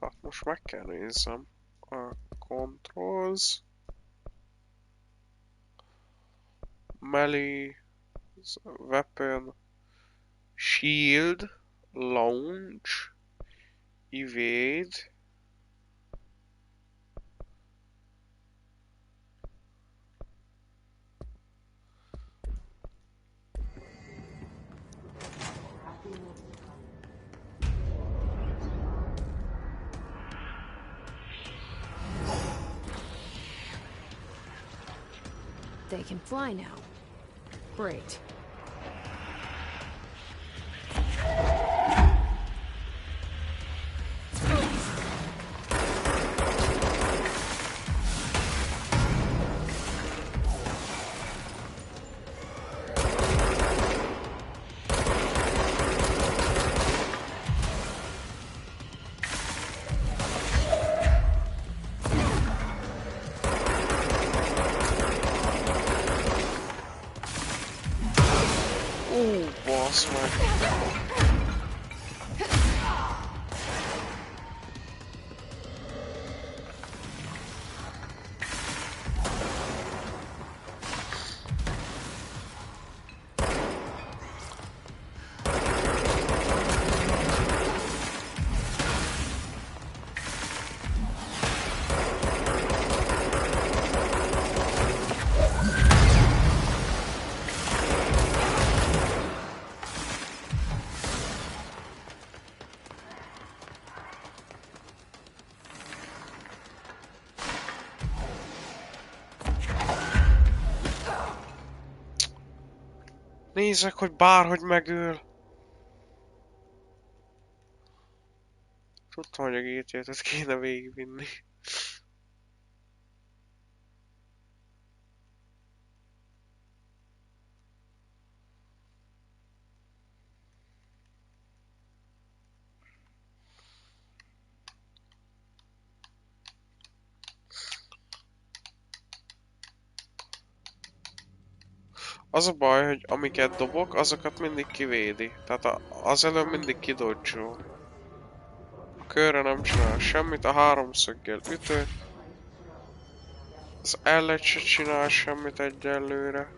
Hát most meg kell nézzem a controls, melee, weapon, shield, launch, evade, They can fly now. Great. Basz meg. Nézzek, hogy bárhogy megöl. Tudtam, hogy a GTA-t kéne végigvinni. Az a baj, hogy amiket dobok, azokat mindig kivédi. Tehát az előbb mindig kidodge-ol. A körre nem csinál semmit, a háromszöggel ütő. Az ellet se csinál semmit egyelőre.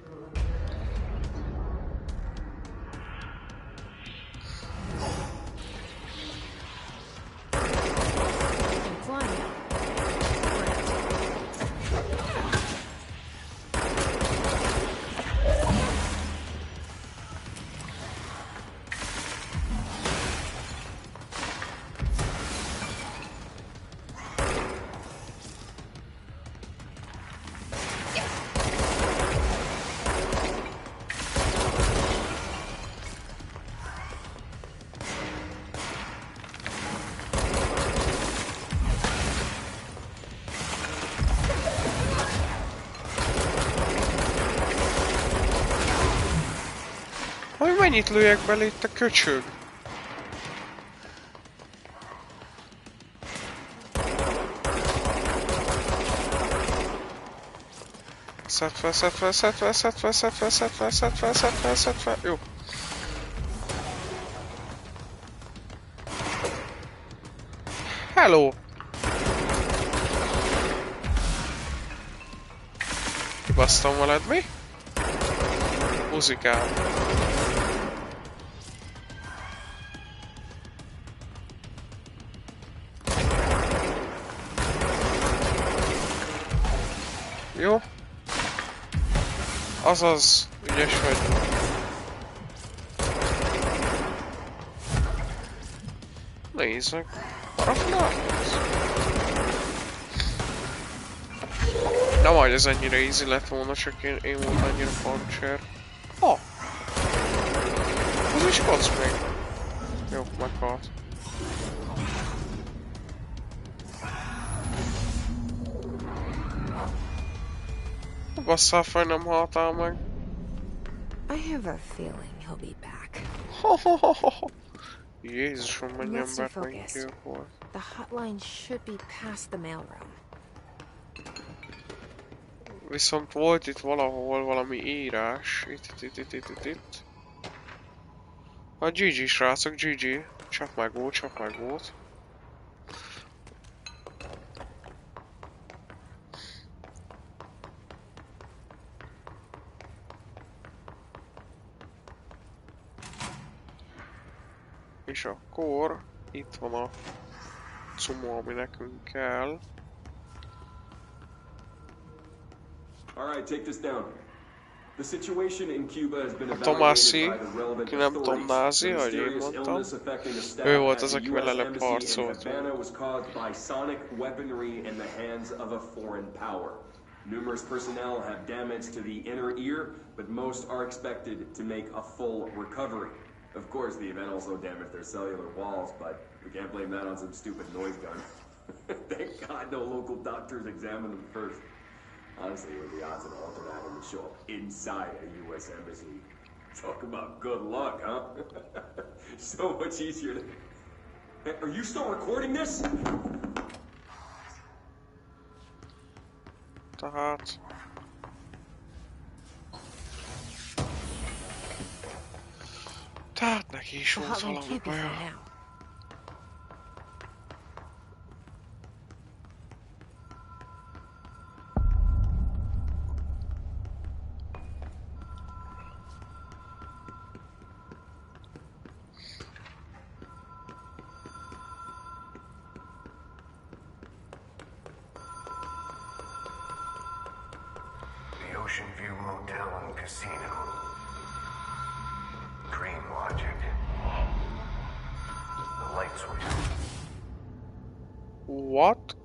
Hogy mennyit lőjek bele itt a köcsög? Szedd fel, szedd fel, szedd fel, szedd fel, szedd fel, szedd fel, szedd fel, szedd fel, szedd fel, jó. Hello! Kibasztam veled, mi? Muzikál. Jó. Azaz, ügyes vagy. Nézd meg. Nem, hogy ez ennyire easy lett volna, csak én volt annyira puncher. Ha! Az is kocs még. Jó, meghalt. Basszál fel, nem haltál meg. I have a feeling he'll be back. Jézusom, mennyi Let's stay embert focused. meggyilkolt. The hotline should be past the mailroom. Viszont volt itt valahol valami írás. Itt. A GG srácok, GG. Csak meg volt, csak meg volt. És akkor itt van a cumo, ami nekünk kell. Alright, take this down. The situation in Cuba has been Tomasi, evaluated by the relevant ki nem Tom authorities. Názi, The ahogy én mysterious mondtam. illness affecting the staff Ő volt at az, the aki US vele Embassy in leharcoltunk. Havana was caused by sonic weaponry in the hands of a foreign power. Numerous personnel have damage to the inner ear, but most are expected to make a full recovery. Of course, the event also damaged their cellular walls, but we can't blame that on some stupid noise gun. Thank God no local doctors examined them first. Honestly, what are the odds an altered atom would show up inside a U.S. embassy? Talk about good luck, huh? So much easier to... Hey, are you still recording this? Tehát... Tehát neki is volt valami baja. Ocean View Motel and Casino. Dream logic. The light switch. What?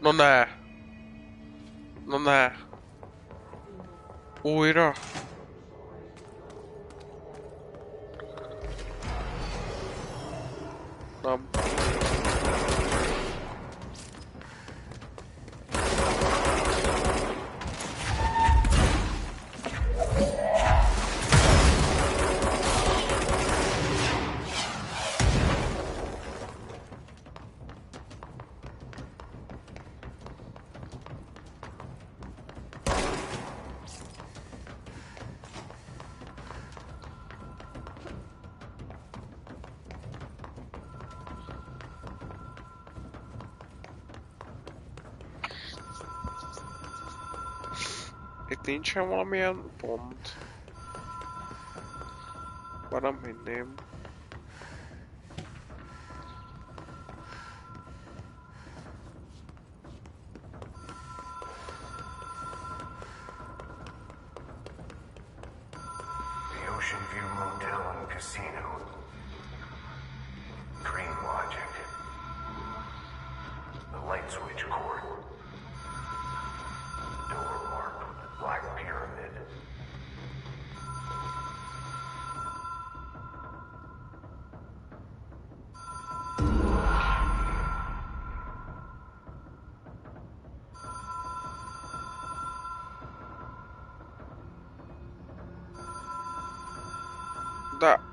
No ne! No ne! Újra? Nem. Itt nincsen valamilyen pont. Bár nem hinném. The Ocean View Motel and Casino. Dream logic. The light switch cord. Door marked with a black pyramid.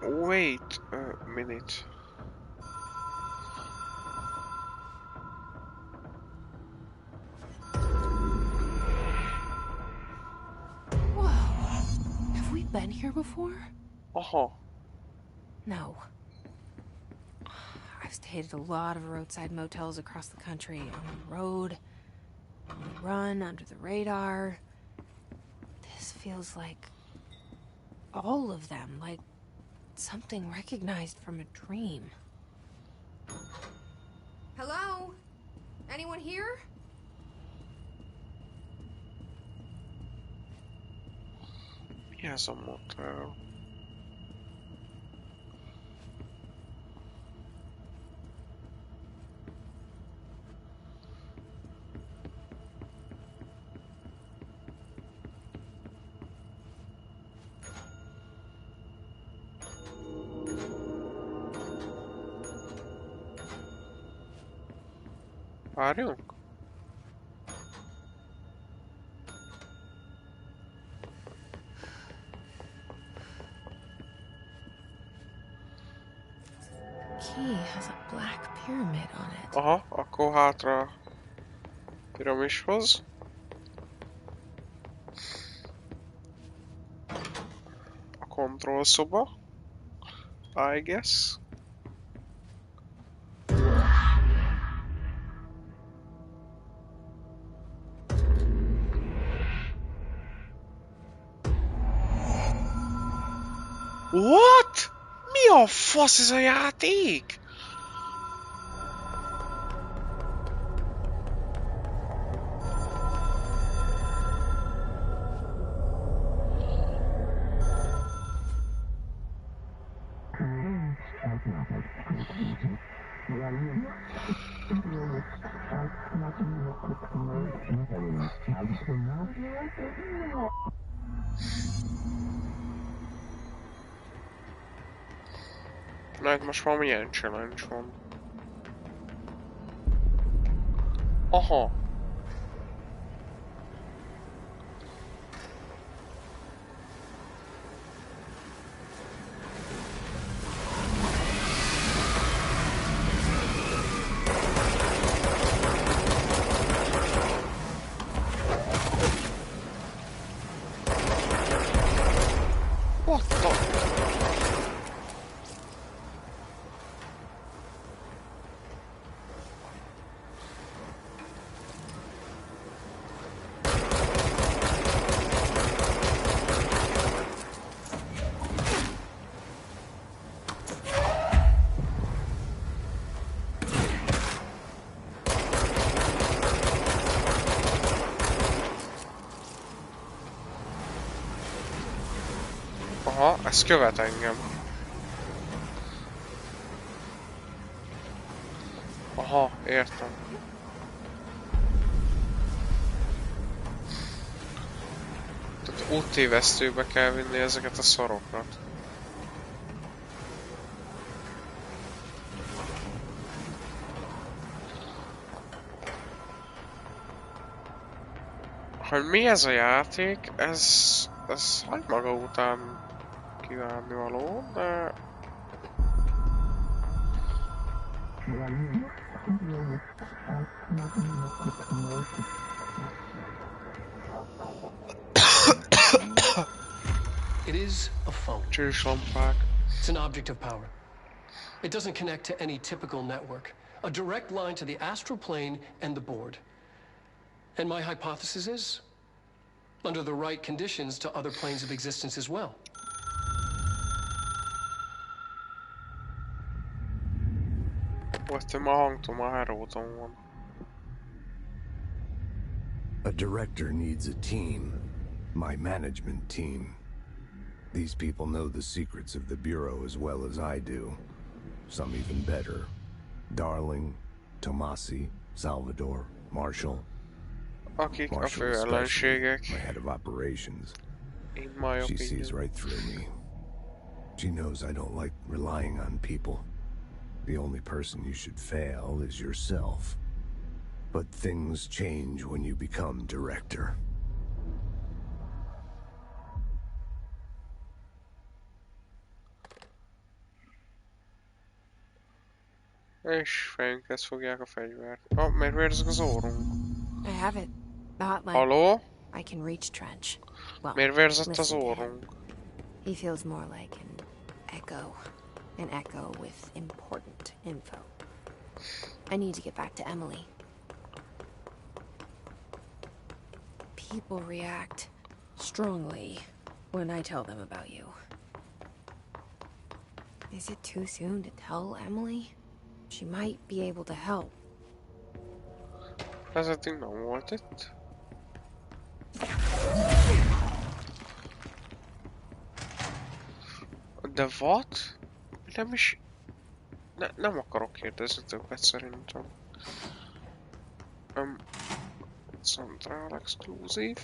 Wait a minute. Whoa. Have we been here before? No. I've stayed at a lot of roadside motels across the country, on the road, on the run, under the radar. This feels like all of them, like something recognized from a dream. Hello? Anyone here? Mi ez a motel? Várjunk? Key has a black pyramid on it. Aha, akkor hátra a piramishoz. A kontrollszoba. I guess. What? Mi a fasz ez a játék? Na itt most valamilyen challenge van. Aha. What the? Aha, ez követ engem. Aha, értem. Tehát úttévesztőbe kell vinni ezeket a szarokat. Hogy mi ez a játék, ez hagy maga után kívánni való, de... It is a phone. Csőslampák. It's an object of power. It doesn't connect to any typical network. A direct line to the astral plane and the board. And my hypothesis is, under the right conditions, to other planes of existence as well. Azt ma hangtom a heróton van. A director needs a team. My management team. These people know the secrets of the Bureau as well as I do. Some even better. Darling, Tomasi, Salvador, Marshall. Akik a Marshall fő especially, ellenségek. my head of operations. In my She opinion. sees right through me. She knows I don't like relying on people. The only person you should fail is yourself. But things change when you become director. És fejünkhez fogják a fegyvert. Miért vérzik az órunk? I have it. The hotline. Haló? I can reach Trench. Well, Miért vérzett az listen to him. órunk? He feels more like an echo. An echo with important info. I need to get back to Emily. People react strongly when I tell them about you. Is it too soon to tell Emily? She might be able to help. Ez eddig nem volt itt. De what? Nem is... nem akarok kérdezni többet szerintem. Central Exclusive.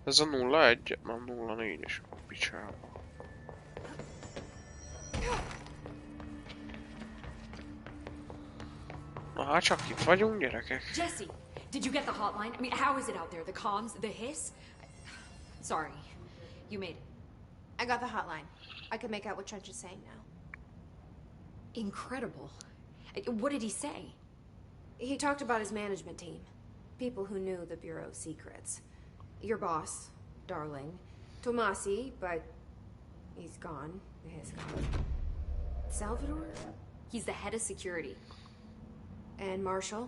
Ez a 01, nem 04-es. Picsába. Na hát csak itt vagyunk, gyerekek. Jesse, did you get the hotline? I mean, how is it out there? The comms, the hiss? Sorry, you made it. I got the hotline. I can make out what Trench is saying now. Incredible. What did he say? He talked about his management team. People who knew the Bureau's secrets. Your boss, Darling. Tomasi, but he's gone. He's gone. Salvador? He's the head of security. And Marshall?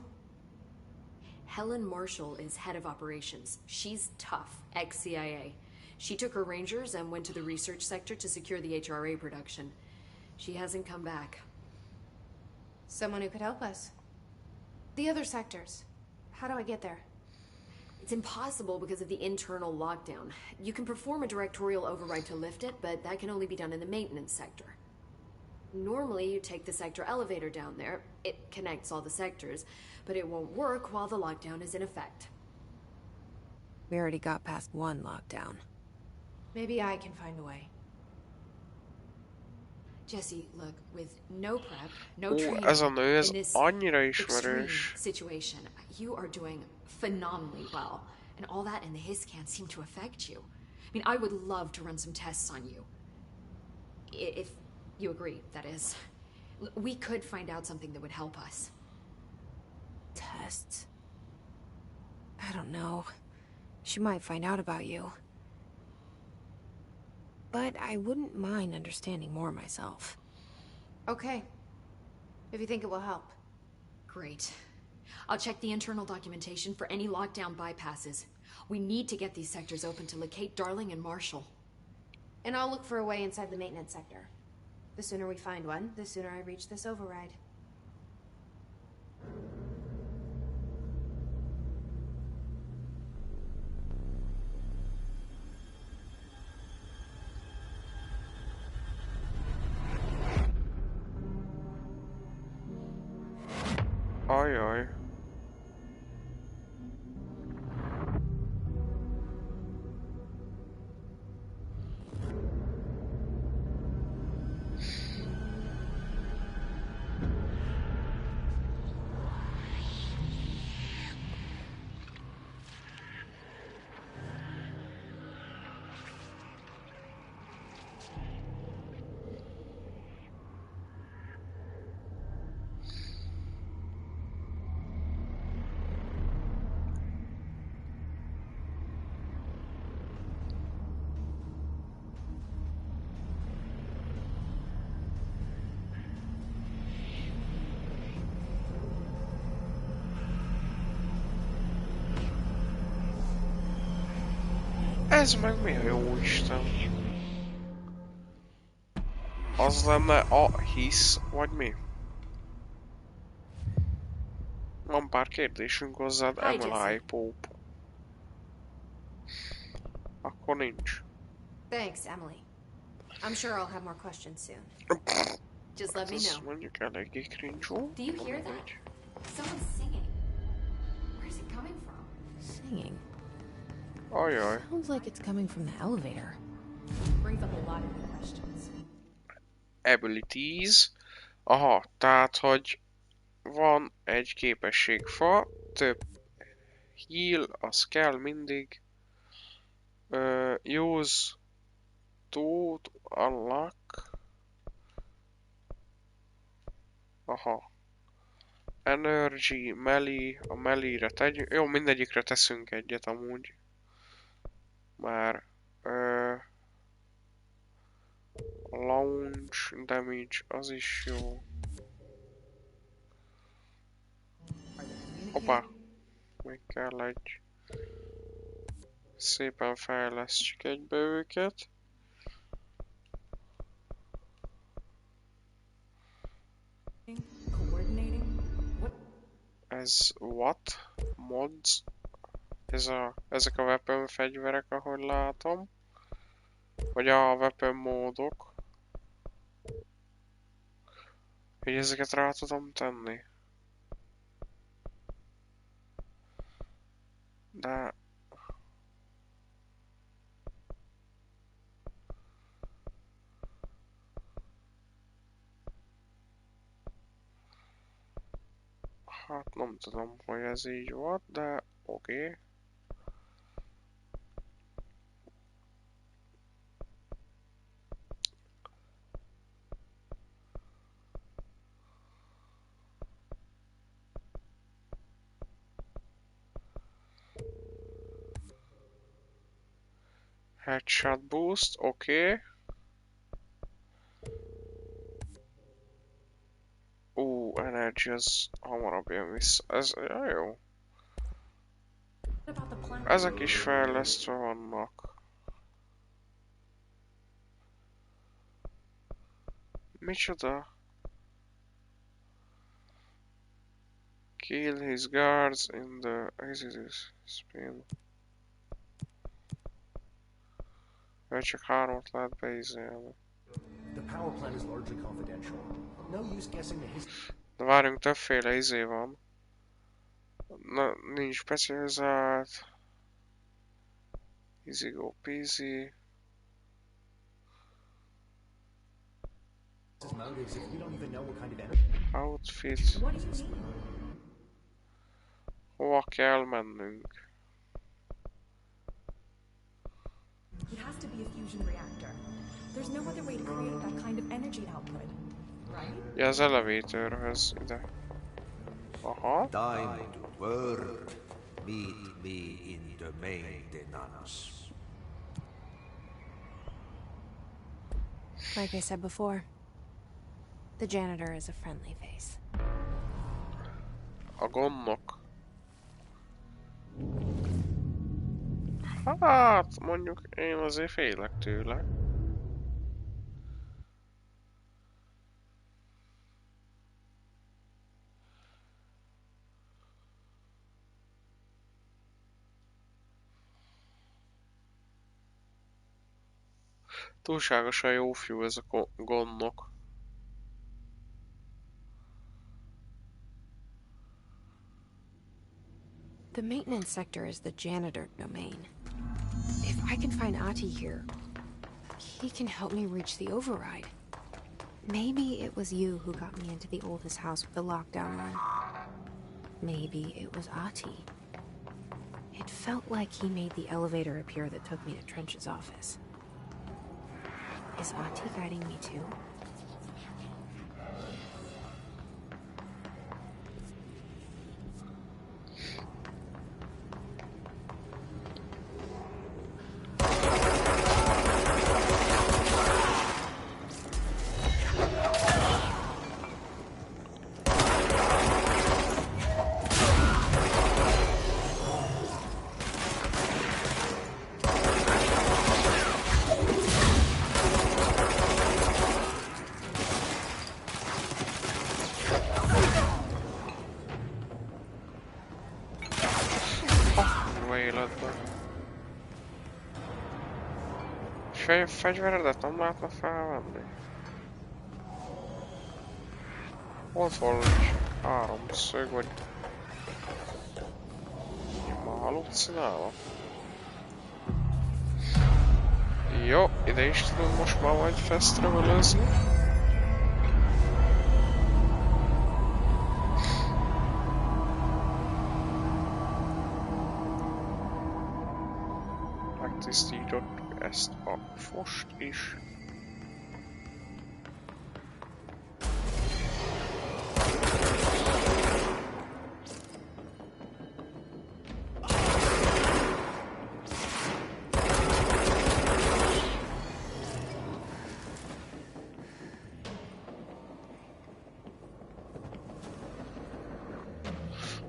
Helen Marshall is head of operations. She's tough, ex-CIA. She took her rangers and went to the research sector to secure the HRA production. She hasn't come back. Someone who could help us. The other sectors. How do I get there? It's impossible because of the internal lockdown. You can perform a directorial override to lift it, but that can only be done in the maintenance sector. Normally, you take the sector elevator down there. It connects all the sectors, but it won't work while the lockdown is in effect. We already got past one lockdown. Maybe I can find a way. Jesse, look, with no prep, no Ó, training, ez a nő, ez in this annyira extreme ismerős. situation, you are doing phenomenally well. And all that and the hiss can't seem to affect you. I mean, I would love to run some tests on you. If you agree, that is. We could find out something that would help us. Tests? I don't know. She might find out about you. But I wouldn't mind understanding more myself. Okay. If you think it will help. Great. I'll check the internal documentation for any lockdown bypasses. We need to get these sectors open to locate Darling and Marshall. And I'll look for a way inside the maintenance sector. The sooner we find one, the sooner I reach this override. Ajaj. Ez meg mi a jó Isten? Az lenne a hisz, vagy mi? Van pár kérdésünk hozzád, Emily Pope. Akkor nincs. Thanks, Emily. I'm sure I'll have more questions soon. Just let me Ez know. mondjuk eléggé cringe volt. Do you hear that? Someone's singing. Where's it coming from? Singing? Ajaj. Sounds like it's coming from the elevator. Brings up a lot of new questions. Abilities. Aha, tehát, hogy van egy képességfa, több heal, az kell mindig. Use to unlock. Aha. Energy, melee, a melee-re tegyünk. Jó, mindegyikre teszünk egyet amúgy. Már launch damage, az is jó. Hoppá! Még kell egy... Szépen fejlesztjük egybe őket. Ez what? Mods? Ezek a weapon fegyverek, ahogy látom. Vagy a weapon módok. Hogy ezeket rá tudom tenni. De... Hát nem tudom, hogy ez így volt, de oké. Headshot boost, oké. Energy az hamarabb jön vissza. Ez jó. Ezek is fejlesztve vannak. Micsoda? Kill his guards in the exodus spin. Csak 3-at lehet beizélni. De várjunk, többféle izé van. Na, nincs specializált. Easy go peasy. Outfit. Hova kell mennünk? It has to be a fusion reactor. There's no other way to create that kind of energy output, right? Ja, az elevatorhöz ide. Aha. Time to work. Meet me in the maintenance. Like I said before, the janitor is a friendly face. A gondnok. Hát, mondjuk én azért félek tőle. Túlságosan jó fiú ez a gondnok. The maintenance sector is the janitor domain. If I can find Ati here, he can help me reach the override. Maybe it was you who got me into the oldest house with the lockdown on. Maybe it was Ati. It felt like he made the elevator appear that took me to Trench's office. Is Ati guiding me too? Fegyveredet nem lehetne felvenni? Ott van háromszög, vagy... Én már halucinálom. Jó, ide is tudunk most már majd fesztravelőzni. Megtisztítottuk ezt a fost is.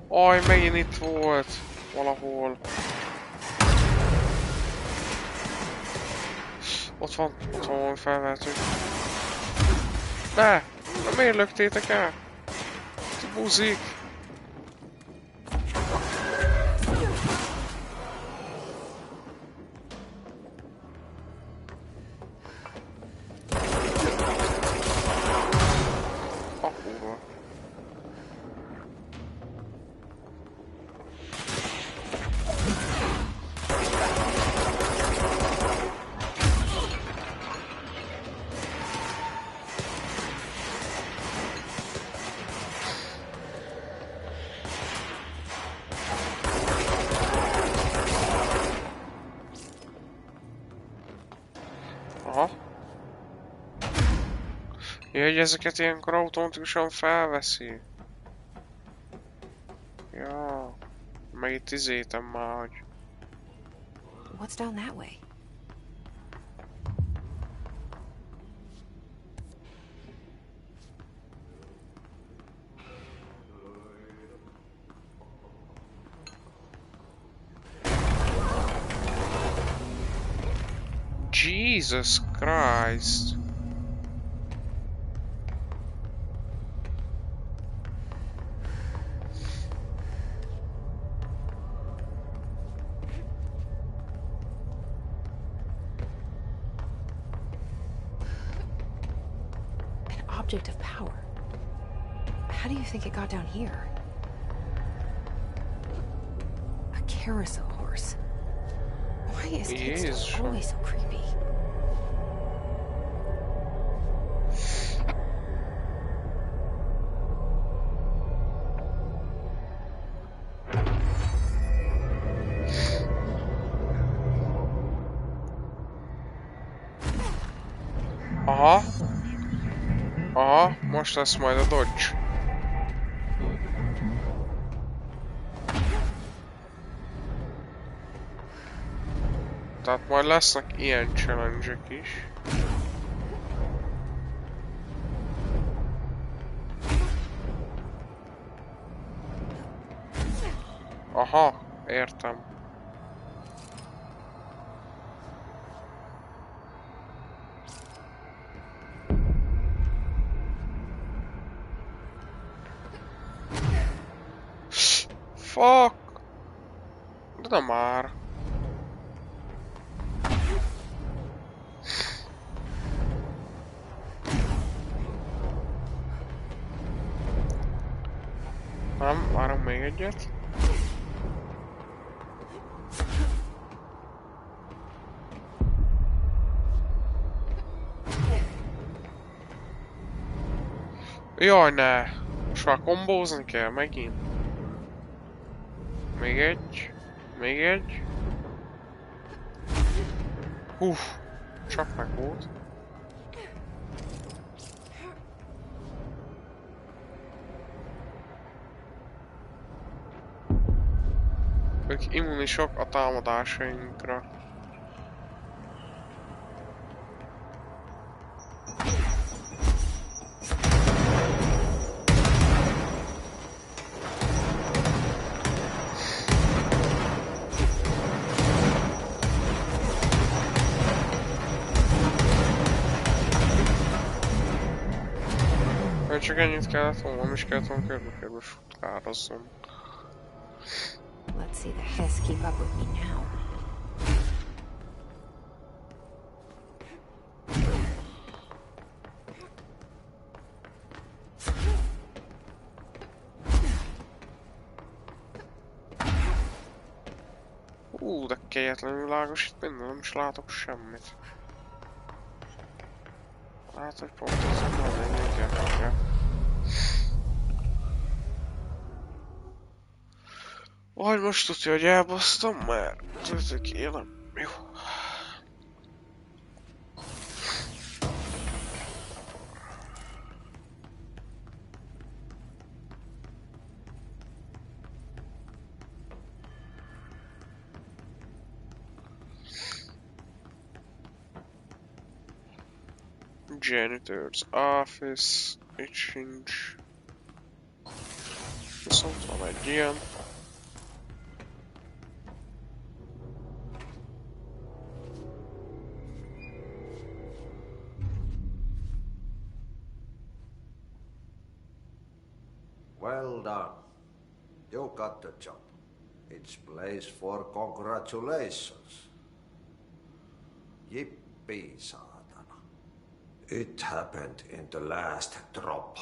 Aj, megint itt volt valahol. Ott van, felvehetünk. Ne! Miért löktétek el? Ti buzik! A kurva. Aha. Ja, hogy ezeket ilyenkor automatikusan felveszi. Ja. Meg itt izétem már, hogy... What's down that way? Jesus Christ. object of power. How do you think it got down here? A carousel horse. Why is Kid Store always so creepy? Aha. Aha, most lesz majd a dodge. Tehát majd lesznek ilyen challenge-ek is. Aha, értem. Fuck! De már. Nem, várunk még egyet. Jaj, ne! Most már kombózni kell megint. Még egy. Még egy. Hú, csak meg volt. Ők immunisok a támadásainkra. Csak ennyit kellett volna, nem is kellett volna körbe-körbe futkározzon. Let's see the Hess keep up with me now. De kegyetlenül világos itt minden, nem is látok semmit. Hát, hogy pont ez a lényeg. Vagy most tudja, hogy elbasztam, mert töltök élem. Jó. Janitor's office, exchange. Viszont van egy ilyen. Well done. You got the job. It's place for congratulations. Yippee, saatana. It happened in the last drop.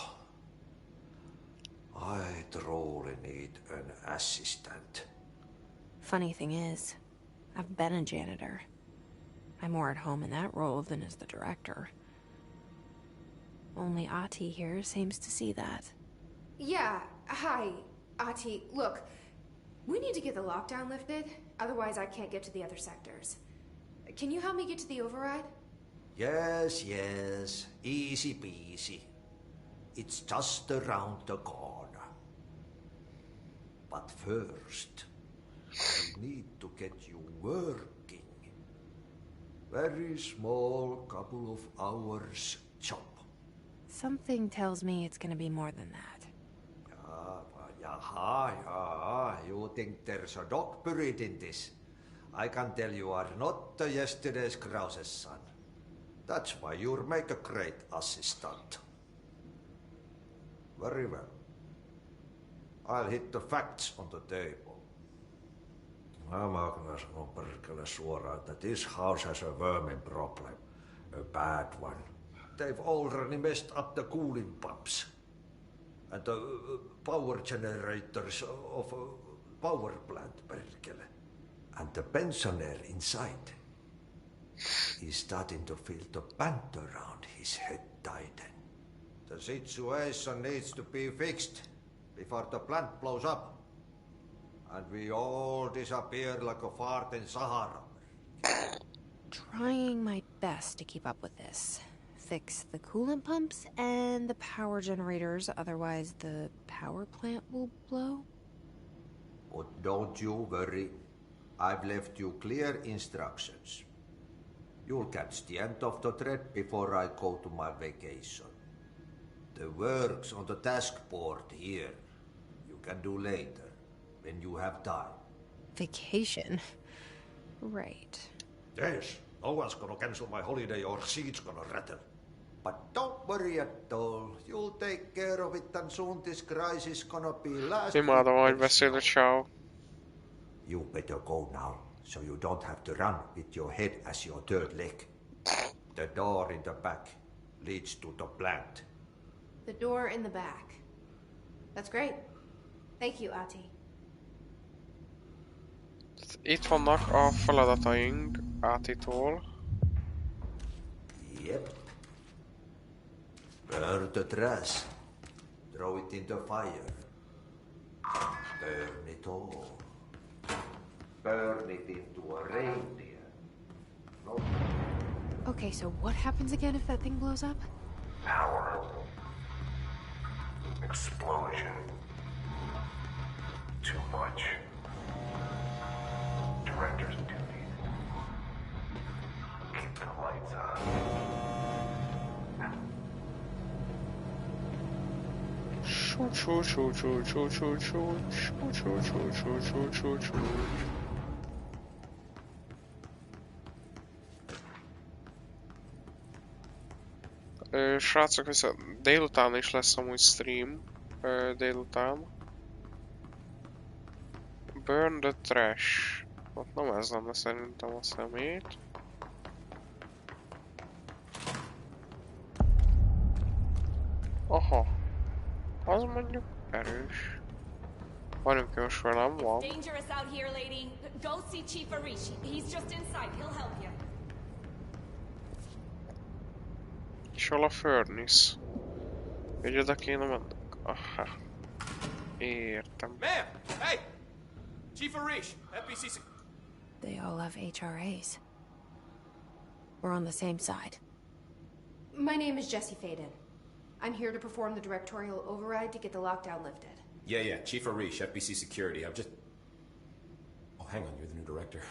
I truly need an assistant. Funny thing is, I've been a janitor. I'm more at home in that role than as the director. Only Ati here seems to see that. Yeah, hi, Ati. Look, we need to get the lockdown lifted, otherwise I can't get to the other sectors. Can you help me get to the override? Yes, yes. Easy peasy. It's just around the corner. But first, I need to get you working. Very small, couple of hours job. Something tells me it's gonna be more than that. Yeah. You think there's a dog buried in this? I can tell you are not the yesterday's Krause's son. That's why you'll make a great assistant. Very well. I'll hit the facts on the table. Mä kyllä sanon perkele suoraan, että this house has a vermin problem. A bad one. they've already messed up the cooling pumps and the power generators of a power plant, perkele. And the pensioner inside is starting to feel the band around his head tighten. The situation needs to be fixed before the plant blows up. And we all disappear like a fart in Sahara. Trying my best to keep up with this. Fix the coolant pumps and the power generators, otherwise the power plant will blow. But don't you worry. I've left you clear instructions. You'll catch the end of the thread before I go to my vacation. The work's on the task board here. You can do later, when you have time. Vacation? Right. Yes, no one's gonna cancel my holiday or seat's gonna rattle. But don't worry at all. You'll take care of it and soon this crisis is gonna be last. Imádom, ahogy beszél a csávó. You better go now, so you don't have to run with your head as your third leg. The door in the back leads to the plant. The door in the back. That's great. Thank you, Ati. Itt vannak a feladataink Átitól. Yep. Burn the trash. Throw it in the fire. Burn it all. Burn it into a reindeer. No. Okay, so what happens again if that thing blows up? Power. Explosion. Too much. Director's duty. Keep the lights on. Shoot, shoot, shoot, shoot, shoot, shoot, shoot, shoot, shoot, shoot, shoot, shoot, shoot, shoot. Srácok, viszont délután is lesz amúgy stream. Délután. Burn the trash. Ott nem ez lenne szerintem a szemét. Aha. Az mondjuk erős. Vagyunk most velem van. Dangerous out here, lady. Go see Chief Arish. He's just inside. He'll help you. És hol a furnace? Hogy oda kéne mennek? Aha. Értem. Ma'am! Hey! Chief Arish, FBCC. They all have HRAs. We're on the same side. My name is Jesse Faden. I'm here to perform the directorial override to get the lockdown lifted. Yeah, Chief Arish, FBC Security. I'm just... Oh, hang on, you're the new director.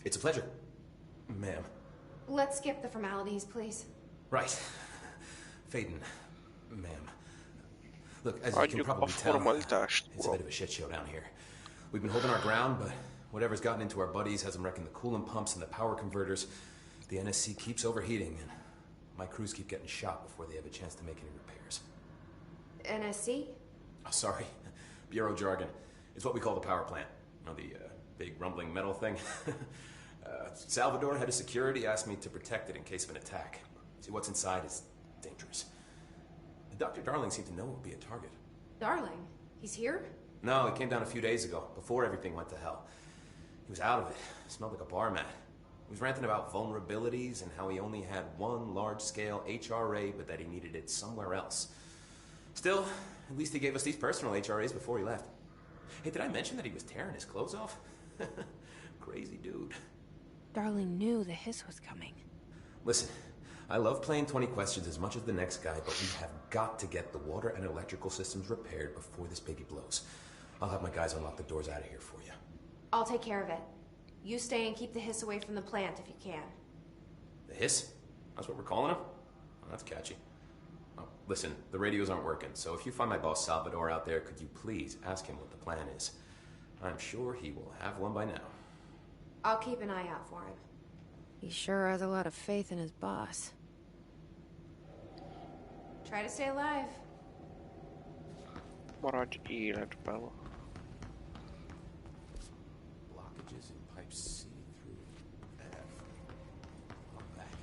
It's a pleasure, ma'am. Let's skip the formalities, please. Right. Faden, ma'am. Look, as you can probably tell, it's a bit of a shit show down here. We've been holding our ground, but whatever's gotten into our buddies has them wrecking the coolant pumps and the power converters. The NSC keeps overheating, and my crews keep getting shot before they have a chance to make any repairs. NSC? Oh, sorry. Bureau jargon. It's what we call the power plant. You know, the big rumbling metal thing? Salvador, head of security, asked me to protect it in case of an attack. See, what's inside is dangerous. Dr. Darling seemed to know it would be a target. Darling? He's here? No, he came down a few days ago, before everything went to hell. He was out of it. Smelled like a bar mat. He was ranting about vulnerabilities and how he only had one large-scale HRA, but that he needed it somewhere else. Still, at least he gave us these personal HRAs before he left. Hey, did I mention that he was tearing his clothes off? Crazy dude. Darling knew the hiss was coming. Listen, I love playing 20 questions as much as the next guy, but we have got to get the water and electrical systems repaired before this baby blows. I'll have my guys unlock the doors out of here for you. I'll take care of it. You stay and keep the hiss away from the plant if you can. The hiss? That's what we're calling him? Oh, that's catchy. Oh, listen, the radios aren't working, so if you find my boss Salvador out there, could you please ask him what the plan is? I'm sure he will have one by now. I'll keep an eye out for him. He sure has a lot of faith in his boss. Try to stay alive. Maradj életben. Blockages in pipe C through F. Come back.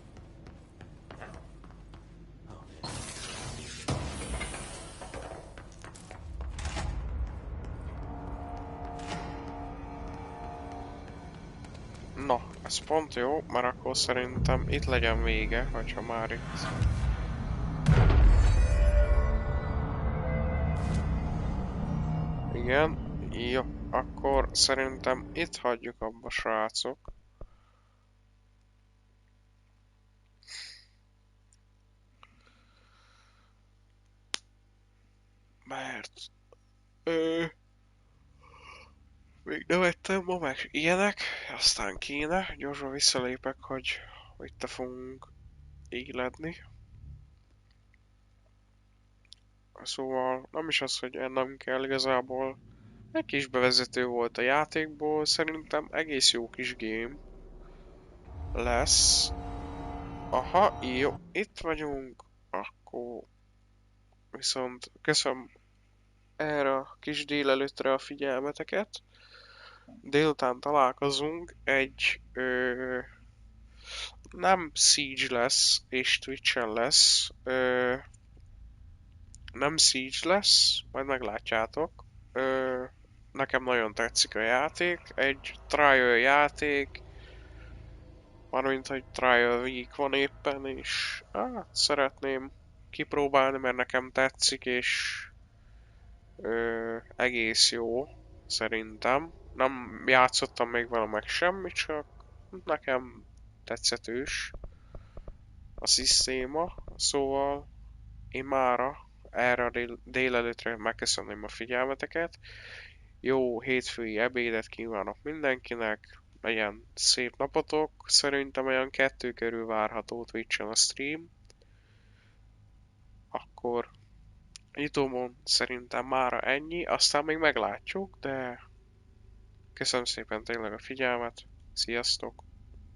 Na, ez pont jó, mert akkor szerintem itt legyen vége, hogyha már itt... Igen, jó, akkor szerintem itt hagyjuk abba, srácok. Mert... Még nem ettem ma, meg ilyenek, aztán kéne, gyorsan visszalépek, hogy itt fogunk éledni. Szóval nem is az, hogy ennem kell igazából. Egy kis bevezető volt a játékból, szerintem egész jó kis game lesz. Aha, jó, itt vagyunk, akkor viszont köszönöm erre a kis délelőttre a figyelmeteket. Délután találkozunk egy nem Siege lesz, és Twitch-en lesz. Nem Siege lesz, majd meglátjátok. Nekem nagyon tetszik a játék. Egy trial játék. Mármint, hogy trial week van éppen, és szeretném kipróbálni, mert nekem tetszik, és egész jó, szerintem. Nem játszottam még vele meg semmi, csak nekem tetszetős a szisztéma, szóval én mára erre a délelőtre megköszönöm a figyelmeteket. Jó hétfői ebédet kívánok mindenkinek, legyen szép napotok, szerintem olyan 2 körül várható Twitch-en a stream. Akkor YouTube-on szerintem mára ennyi, aztán még meglátjuk, de köszönöm szépen tényleg a figyelmet, sziasztok!